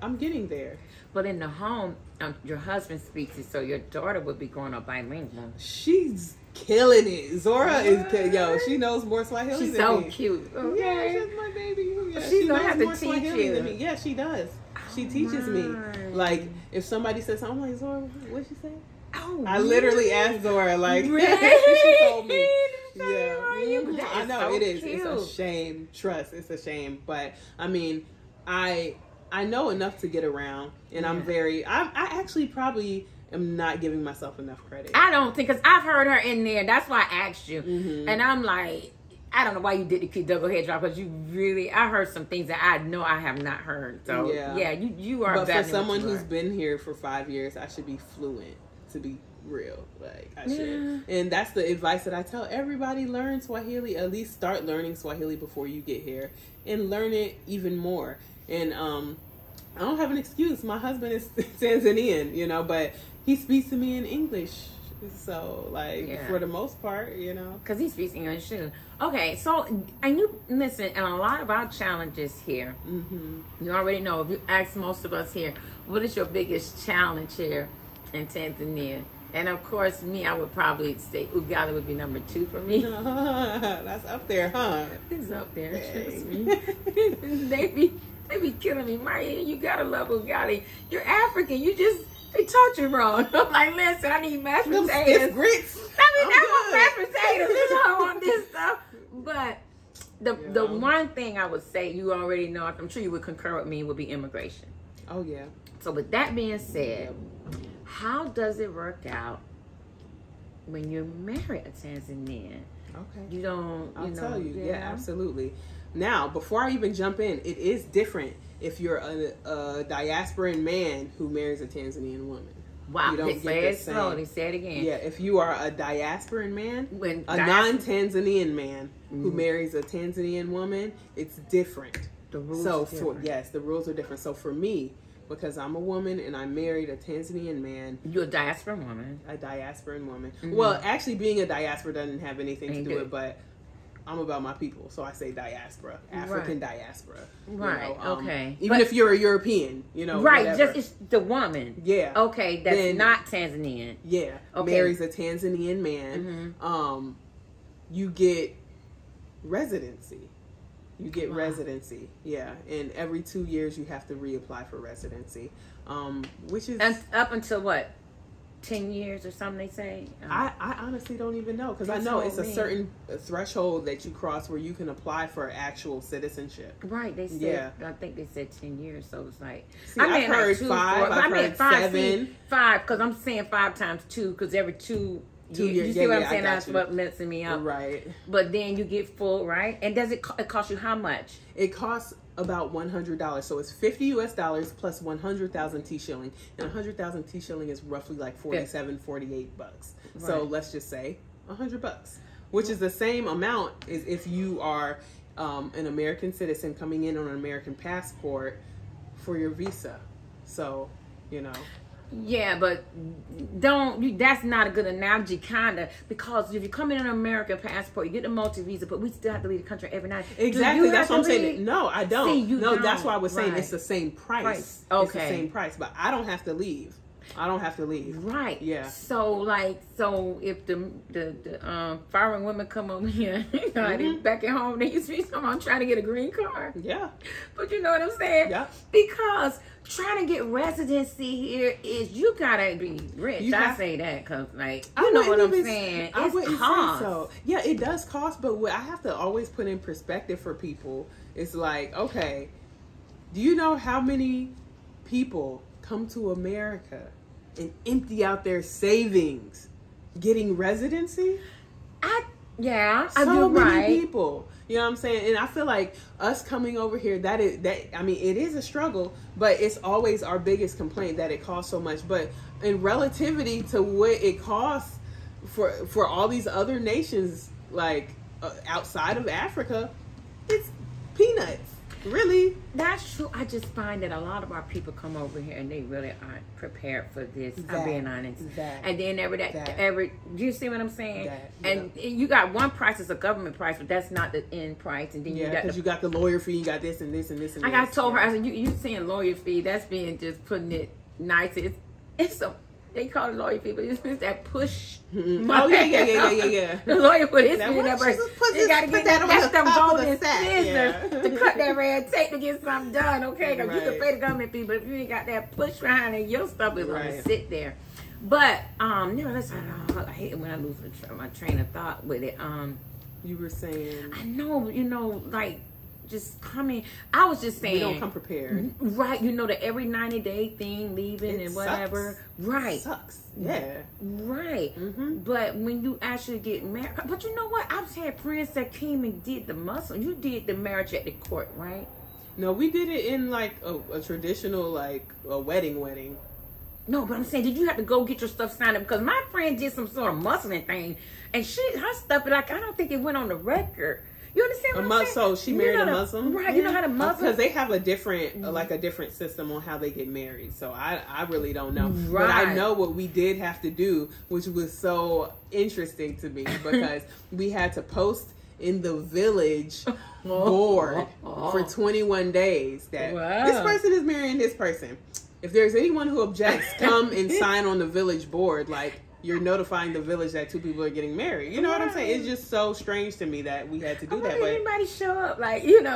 I'm getting there. But in the home, your husband speaks it, so your daughter would be growing up bilingual. She's killing it. Zora is, she knows more Swahili She's than me. So cute. Okay. Yeah, she's my baby. Yeah, she's going to have to teach Swahili you. Than me. Yeah, she does. She teaches me. Like, if somebody says something, I'm like, Zora, what'd she say? Oh, I literally asked Zora, like, really? she told me. Yeah. I know, so it is. cute. It's a shame. Trust, it's a shame. But, I mean, I know enough to get around, and I actually probably am not giving myself enough credit. I don't think, because I've heard her in there. That's why I asked you. Mm-hmm. And I'm like, I don't know why you did the cute double head drop, because I heard some things that I know I have not heard. So, you are. But for someone who's been here for 5 years, I should be fluent, to be real. Like, I should. And that's the advice that I tell everybody: learn Swahili. At least start learning Swahili before you get here, and learn it even more. And I don't have an excuse. My husband is Tanzanian, but he speaks to me in English. So, for the most part, because he speaks English too. Okay, so and you listen, and a lot of our challenges here. Mm-hmm. You already know. If you ask most of us here, what is your biggest challenge here in Tanzania? And of course, me, I would probably say Ugali would be number 2 for me. That's up there, huh? It's up there. Trust me. they be killing me. Maya, you gotta love Ugali. You're African. They taught you wrong. I'm like, listen, I need mashed potatoes. Grits. I want mashed potatoes. I don't want this stuff. But the one thing I would say, you already know, I'm sure you would concur with me, would be immigration. Oh, yeah. So with that being said, how does it work out when you marry a Tanzanian? Okay. You don't, I'll tell you. Yeah, absolutely. Now, before I even jump in, it is different if you're a diasporan man who marries a Tanzanian woman. Wow, you don't say it slowly. Say it again. Yeah, if you are a diasporan man, non-Tanzanian man who marries a Tanzanian woman, it's different. The rules are different. The rules are different. So for me, because I'm a woman and I married a Tanzanian man. You're a diasporan woman. A diasporan woman. Mm-hmm. Well, actually being a diaspora doesn't have anything to do with it, but I'm about my people, so I say diaspora, African diaspora. Right. Okay. Even if you're a European, Right. Whatever. Just it's the woman. Yeah. Okay. That's not Tanzanian. Yeah. Okay. Marries a Tanzanian man. Mm-hmm. You get residency. Residency. Yeah. And every 2 years you have to reapply for residency, which is up until what? 10 years or something, they say. I honestly don't even know, because I know it's a certain threshold that you cross where you can apply for actual citizenship. Right, they said. I think they said 10 years, so it's like. I've heard 5. I've heard 7. 5, because I'm saying 5 times 2, because every 2 years. You see what I'm saying? That's what messing me up. Right. But then you get full, right? And does it cost you how much? It costs about $100. So it's $50 plus 100,000 T shilling. And 100,000 T shilling is roughly like 48 bucks. Right. So let's just say $100, which is the same amount as if you are an American citizen coming in on an American passport for your visa. So, Yeah, but that's not a good analogy, kind of, because if you come in on an American passport, you get a multi-visa, but we still have to leave the country every night. Exactly, that's what I'm saying. No, I don't. See, that's why I was saying it's the same price. Okay. It's the same price, but I don't have to leave. Right. Yeah. So if the foreign women come over here, back at home, they used to be someone trying to get a green card. Yeah. But you know what I'm saying? Yeah. Because trying to get residency here is, you gotta be rich. I say that because, you know what I'm saying. I wouldn't cost. say so. Yeah, it does cost, but what I have to always put in perspective for people is like, okay, do you know how many people come to America and empty out their savings getting residency? Yeah, So many right. people. You know what I'm saying? And I feel like us coming over here, I mean, it is a struggle, but it's always our biggest complaint that it costs so much. But in relativity to what it costs for all these other nations, like outside of Africa, it's peanuts. Really. That's true. I just find that a lot of our people come over here and they really aren't prepared for this. I'm being honest. And then do you see what I'm saying? And you got one price is a government price, but that's not the end price. And then you got the lawyer fee, you got this and this and this and this. I told her, I said, you saying lawyer fee? That's being just putting it nice. It's a. They call it lawyer fee, but it's that push. Mm-hmm. Oh yeah. The lawyer put his fee in there, but you gotta get that's them golden scissors to cut that red tape to get something done. Okay, because you can pay the government fee, but if you ain't got that push behind it, your stuff is gonna sit there. But I hate it when I lose my train of thought with it. You were saying, I know, like. Just coming. I was just saying. We don't come prepared. Right. The every 90-day thing, leaving and whatever. Sucks. Right. It sucks. Yeah. Right. Mm-hmm. But when you actually get married. But you know what? I've had friends that came and did the muscle. You did the marriage at the court, right? No, we did it in like a traditional, like a wedding. No, but I'm saying, did you have to go get your stuff signed up? Because my friend did some sort of muscling thing. And her stuff, like, I don't think it went on the record. You understand what I'm saying? So she married a Muslim, right? You know how to Muslim, because they have a different system on how they get married. So I really don't know, right. But I know what we did have to do, which was so interesting to me because we had to post in the village board for 21 days that this person is marrying this person. If there's anyone who objects, come and sign on the village board, like. You're notifying the village that two people are getting married. You know what I'm saying? It's just so strange to me that we had to do that. But anybody show up, like an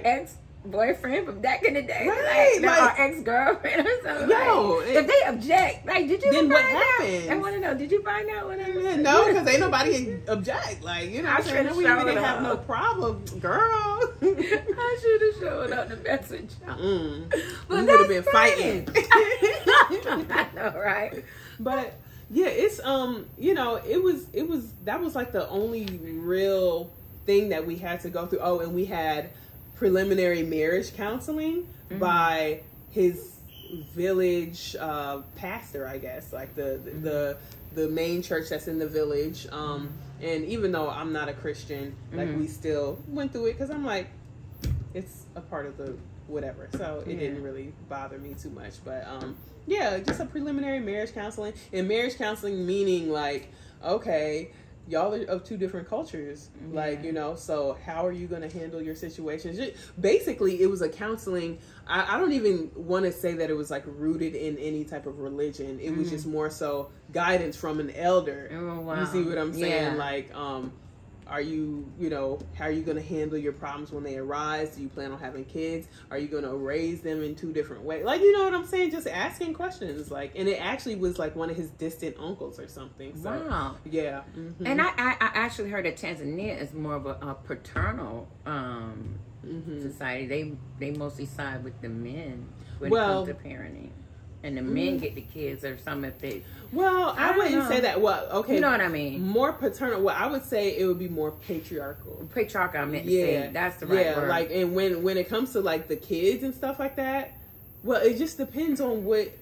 ex-boyfriend from back in the day, or ex-girlfriend or something. If they object, like, did you? Then what happened? I want to know. Did you find out what happened? No, because ain't nobody object. Like, you know, what I'm saying? We didn't have no problem, girl. I should have showed up the message. We would have been fighting. I know, right? But. Yeah, it's it was that was like the only real thing that we had to go through. Oh, and we had preliminary marriage counseling by his village pastor, I guess, like the main church that's in the village. And even though I'm not a Christian, like we still went through it because I'm like, it's a part of the whatever. So it didn't really bother me too much, but yeah, just a preliminary marriage counseling. And marriage counseling meaning like, okay, y'all are of two different cultures. Like, so how are you going to handle your situations? Basically, it was a counseling. I don't even want to say that it was like rooted in any type of religion. It was just more so guidance from an elder. Oh, wow. You see what I'm saying? Like, are you, how are you going to handle your problems when they arise? Do you plan on having kids? Are you going to raise them in two different ways? Like, you know what I'm saying? Just asking questions. Like, and it actually was like one of his distant uncles or something. So, wow. Yeah. Mm-hmm. And I actually heard that Tanzania is more of a paternal society. They mostly side with the men when it comes to parenting. And the men get the kids or something if they... Well, I wouldn't say that. Well, okay. You know what I mean? More paternal. Well, I would say it would be more patriarchal. Patriarchal, I meant to say. That's the right word. Like, and when it comes to, like, the kids and stuff like that, well, it just depends on what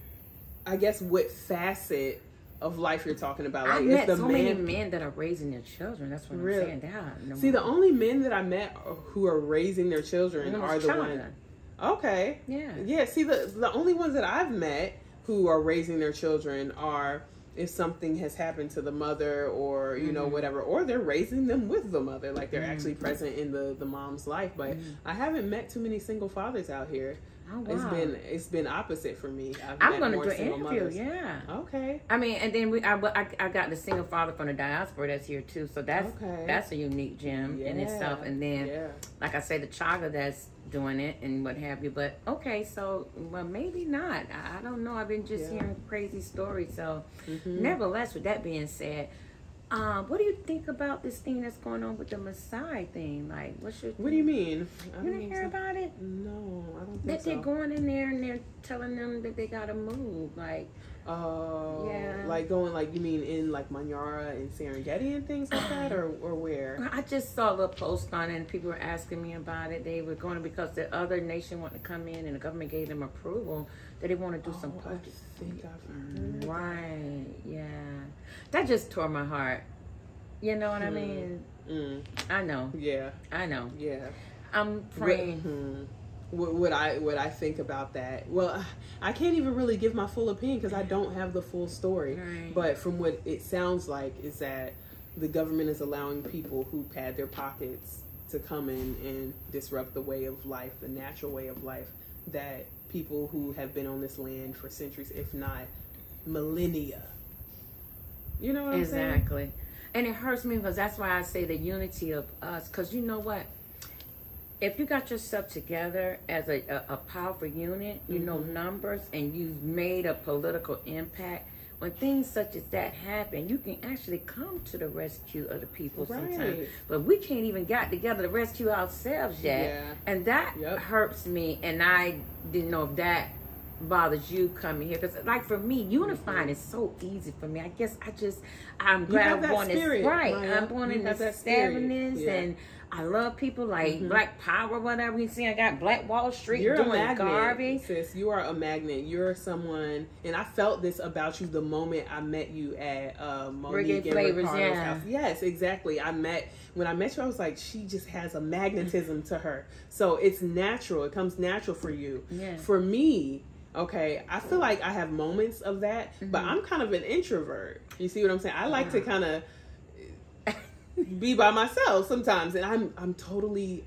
facet of life you're talking about. Like, I met so many men that are raising their children. That's what I'm saying. See, the only men that I met who are raising their children are the ones... Okay. Yeah. Yeah. See, the only ones that I've met who are raising their children are if something has happened to the mother or, whatever, or they're raising them with the mother. Like they're actually present in the mom's life. But I haven't met too many single fathers out here. Oh, wow. It's been opposite for me. I'm going to do an interview. Yeah. Okay. I mean, and then I got the single father from the diaspora that's here too. So that's a unique gem in itself. And then, like I say, the chaga that's doing it and what have you. But okay, so well maybe not. I don't know. I've been just hearing crazy stories. So, nevertheless, with that being said. What do you think about this thing that's going on with the Maasai thing? Like, what do you mean? You didn't hear about it? No, I don't think that so. They're going in there and they're telling them that they gotta move. Like, Oh, Yeah. like going, like, you mean in like Manyara and Serengeti and things like that, or where? I just saw a little post on it, and people were asking me about it. They were going because the other nation wanted to come in, and the government gave them approval that they want to do some poaching. I think I've heard Right, yeah. That just tore my heart. You know what I mean? I know. Yeah. I know. Yeah. I'm praying. What I think about that? Well, I can't even really give my full opinion because I don't have the full story. Right. But from what it sounds like is that the government is allowing people who pad their pockets to come in and disrupt the way of life, the natural way of life that people who have been on this land for centuries, if not millennia. You know what I'm saying? Exactly. And it hurts me because that's why I say the unity of us. Because you know what? If you got yourself together as a powerful unit, you know numbers, and you've made a political impact, when things such as that happen, you can actually come to the rescue of the people sometimes. But we can't even get together to rescue ourselves yet. Yeah. And that hurts me. And I didn't know if that bothers you coming here. Because, like, for me, unifying is so easy for me. I guess I'm glad I'm born this. Right. I'm born in the 70s, and I love people like Black Power, whatever you see. I got Black Wall Street doing garbage. Sis, you are a magnet. You're someone, and I felt this about you the moment I met you at Monique and Ricardo's house. Yes, exactly. When I met you, I was like, she just has a magnetism to her. So it's natural. It comes natural for you. Yeah. For me, okay, I feel like I have moments of that, but I'm kind of an introvert. You see what I'm saying? I like to kind of be by myself sometimes, and I'm totally,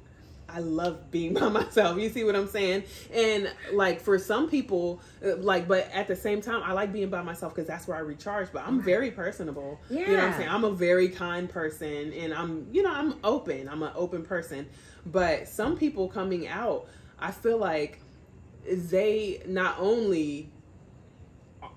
I love being by myself. You see what I'm saying? And like for some people, like, but at the same time, I like being by myself because that's where I recharge. But I'm very personable. Yeah. You know what I'm saying? I'm a very kind person, and I'm open. I'm an open person. But some people coming out, I feel like they not only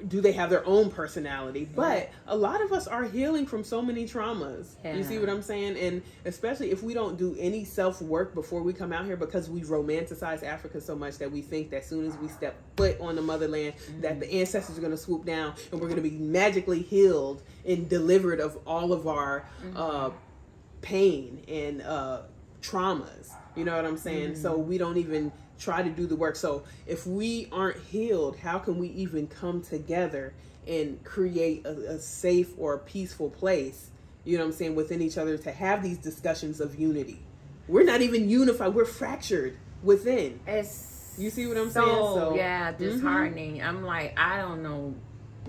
do they have their own personality, but a lot of us are healing from so many traumas. You see what I'm saying? And especially if we don't do any self-work before we come out here, because we romanticize Africa so much that we think that as soon as we step foot on the motherland, that the ancestors are going to swoop down and we're going to be magically healed and delivered of all of our pain and traumas. You know what I'm saying? So we don't even try to do the work. So if we aren't healed, how can we even come together and create a safe or a peaceful place, you know what I'm saying, within each other to have these discussions of unity? We're not even unified. We're fractured within. You see what I'm saying? So yeah, disheartening. I'm like, I don't know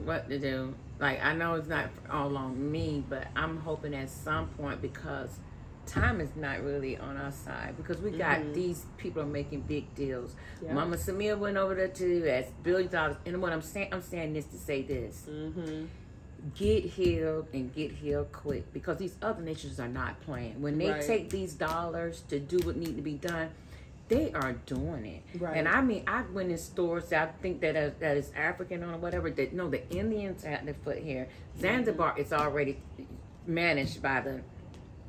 what to do. Like, I know it's not all on me, but I'm hoping at some point, because time is not really on our side, because we got these people are making big deals. Mama Samia went over there to that's $billions. And what I'm saying this to say this: get healed, and get healed quick, because these other nations are not playing. When they take these dollars to do what need to be done, they are doing it. And I mean, I went in stores that I think that is African or whatever, that no, the Indians had their foot here. Zanzibar is already managed by the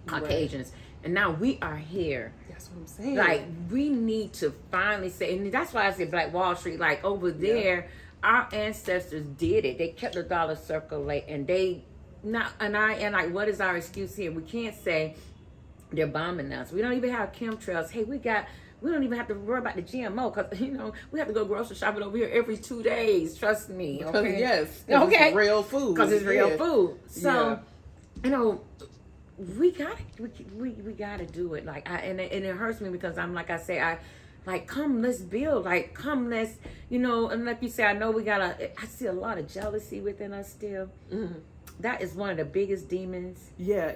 Caucasians, and now we are here. That's what I'm saying. Like, we need to finally say, and that's why I say Black Wall Street. Like, over there, our ancestors did it. They kept the dollar circulating, and they like, what is our excuse here? We can't say they're bombing us. We don't even have chemtrails. Hey, we don't even have to worry about the GMO, because, you know, we have to go grocery shopping over here every 2 days. Trust me. Okay. It's real food. Because it's real food. So, you know, we gotta do it. Like, and it hurts me, because I'm like I say, come, let's build. Like, come, let's, you know. And like you say, I know I see a lot of jealousy within us still. That is one of the biggest demons. Yeah,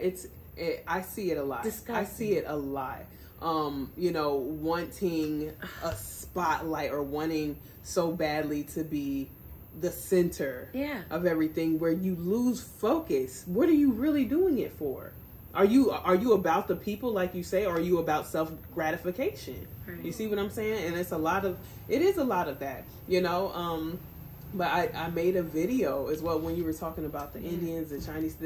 I see it a lot. Disgusting. I see it a lot. You know, wanting a spotlight, or wanting so badly to be the center of everything, where you lose focus. What are you really doing it for? Are you about the people, like you say, or are you about self gratification? You see what I'm saying? And it is a lot of that, you know. But I made a video as well when you were talking about the Indians, the Chinese.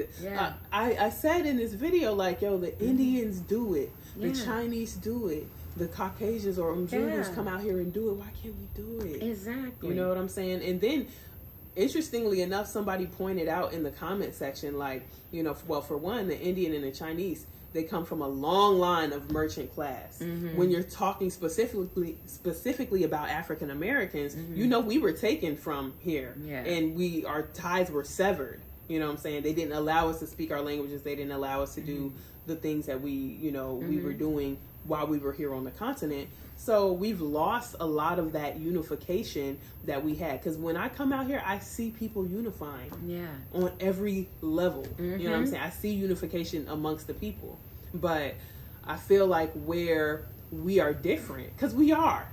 I said in this video, like, yo, the Indians do it, the Chinese do it, the Caucasians or Mzungus come out here and do it. Why can't we do it? Exactly. You know what I'm saying? And then interestingly enough, somebody pointed out in the comment section, like, you know, well, for one, the Indian and the Chinese, they come from a long line of merchant class. When you're talking specifically about African Americans, you know, we were taken from here, and our ties were severed. You know what I'm saying? They didn't allow us to speak our languages. They didn't allow us to do the things that we, you know, we were doing while we were here on the continent. So we've lost a lot of that unification that we had. Because when I come out here, I see people unifying on every level. You know what I'm saying? I see unification amongst the people. But I feel like where we are different, because we are.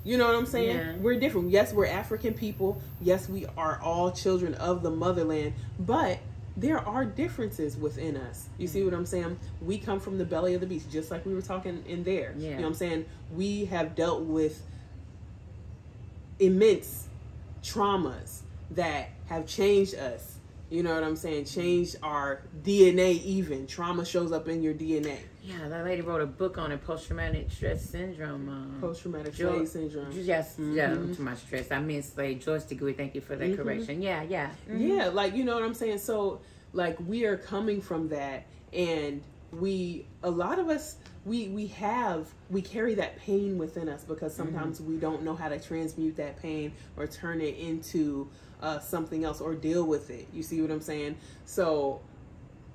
You know what I'm saying? Yeah. We're different. Yes, we're African people. Yes, we are all children of the motherland. But there are differences within us. You see what I'm saying? We come from the belly of the beast, just like we were talking in there. You know what I'm saying? We have dealt with immense traumas that have changed us. You know what I'm saying? Changed our DNA even. Trauma shows up in your DNA. Yeah, that lady wrote a book on it, post-traumatic stress syndrome. Post-traumatic slave syndrome. Yes, too much stress. I mean, slave. Joyce Degree, thank you for that correction. Yeah. Yeah, like, you know what I'm saying? So, like, we are coming from that, and a lot of us, we carry that pain within us, because sometimes we don't know how to transmute that pain or turn it into something else or deal with it. You see what I'm saying? So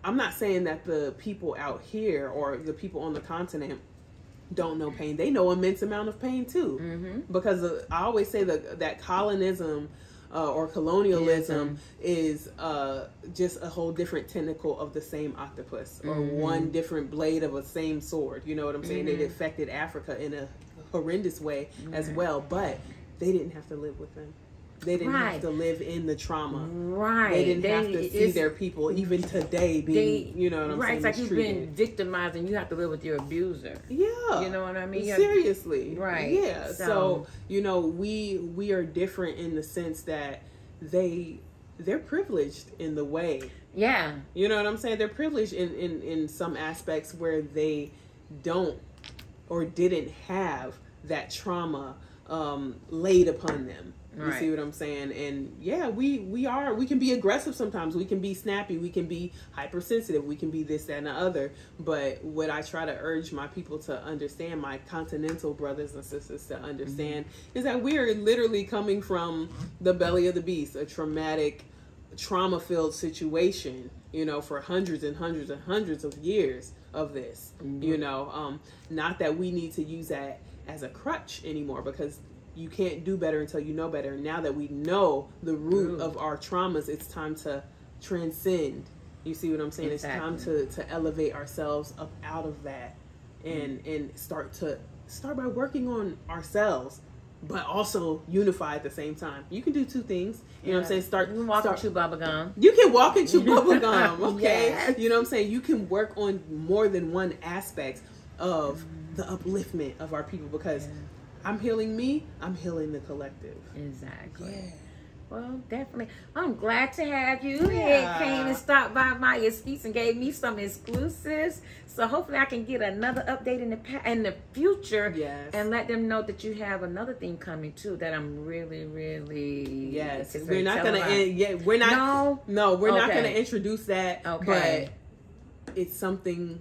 I'm not saying that the people out here or the people on the continent don't know pain. They know immense amount of pain too, because I always say that colonism or colonialism is just a whole different tentacle of the same octopus, or one different blade of a same sword. You know what I'm saying? It affected Africa in a horrendous way as well, but they didn't have to live with them. They didn't have to live in the trauma. They didn't have to see their people, even today, being, you know what I'm saying? It's like you've been victimized and you have to live with your abuser. Yeah. You know what I mean? Seriously. Right. Yeah. So, you know, we are different in the sense that they're privileged in the way. Yeah. You know what I'm saying? They're privileged in some aspects where they don't or didn't have that trauma laid upon them. You see what I'm saying? And yeah, we can be aggressive sometimes. We can be snappy. We can be hypersensitive. We can be this, that, and the other. But what I try to urge my people to understand, my continental brothers and sisters to understand, is that we are literally coming from the belly of the beast, a traumatic, trauma-filled situation, you know, for hundreds and hundreds and hundreds of years of this, you know. Not that we need to use that as a crutch anymore, because you can't do better until you know better. Now that we know the root of our traumas, it's time to transcend. You see what I'm saying? Exactly. It's time to elevate ourselves up out of that, and start by working on ourselves, but also unify at the same time. You can do two things. You know what I'm saying? You can walk and chew bubble gum. You can walk and chew bubble gum. Okay. You know what I'm saying? You can work on more than one aspect of the upliftment of our people, because I'm healing me, I'm healing the collective. Exactly. Yeah. Well, definitely. I'm glad to have you. Yeah. You came and stopped by Maya Speaks and gave me some exclusives. So hopefully I can get another update in the future. Yes. And let them know that you have another thing coming too that I'm really, really We're not gonna not gonna introduce that. Okay. But it's something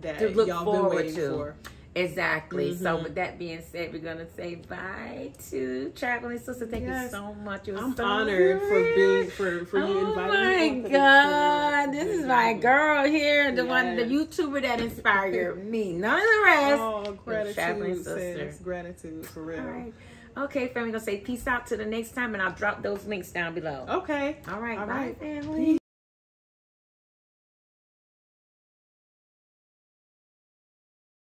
that to look y'all forward been waiting for. Exactly. So with that being said, we're gonna say bye to Traveling Sister. Thank you so much. It was I'm so honored good. for you inviting me. Oh my God, this is my girl here, the YouTuber that inspired me. None of the rest. Oh, gratitude, sis. Gratitude for real. All right. Okay, family, gonna say peace out to the next time, and I'll drop those links down below. Okay. All right. Bye, family.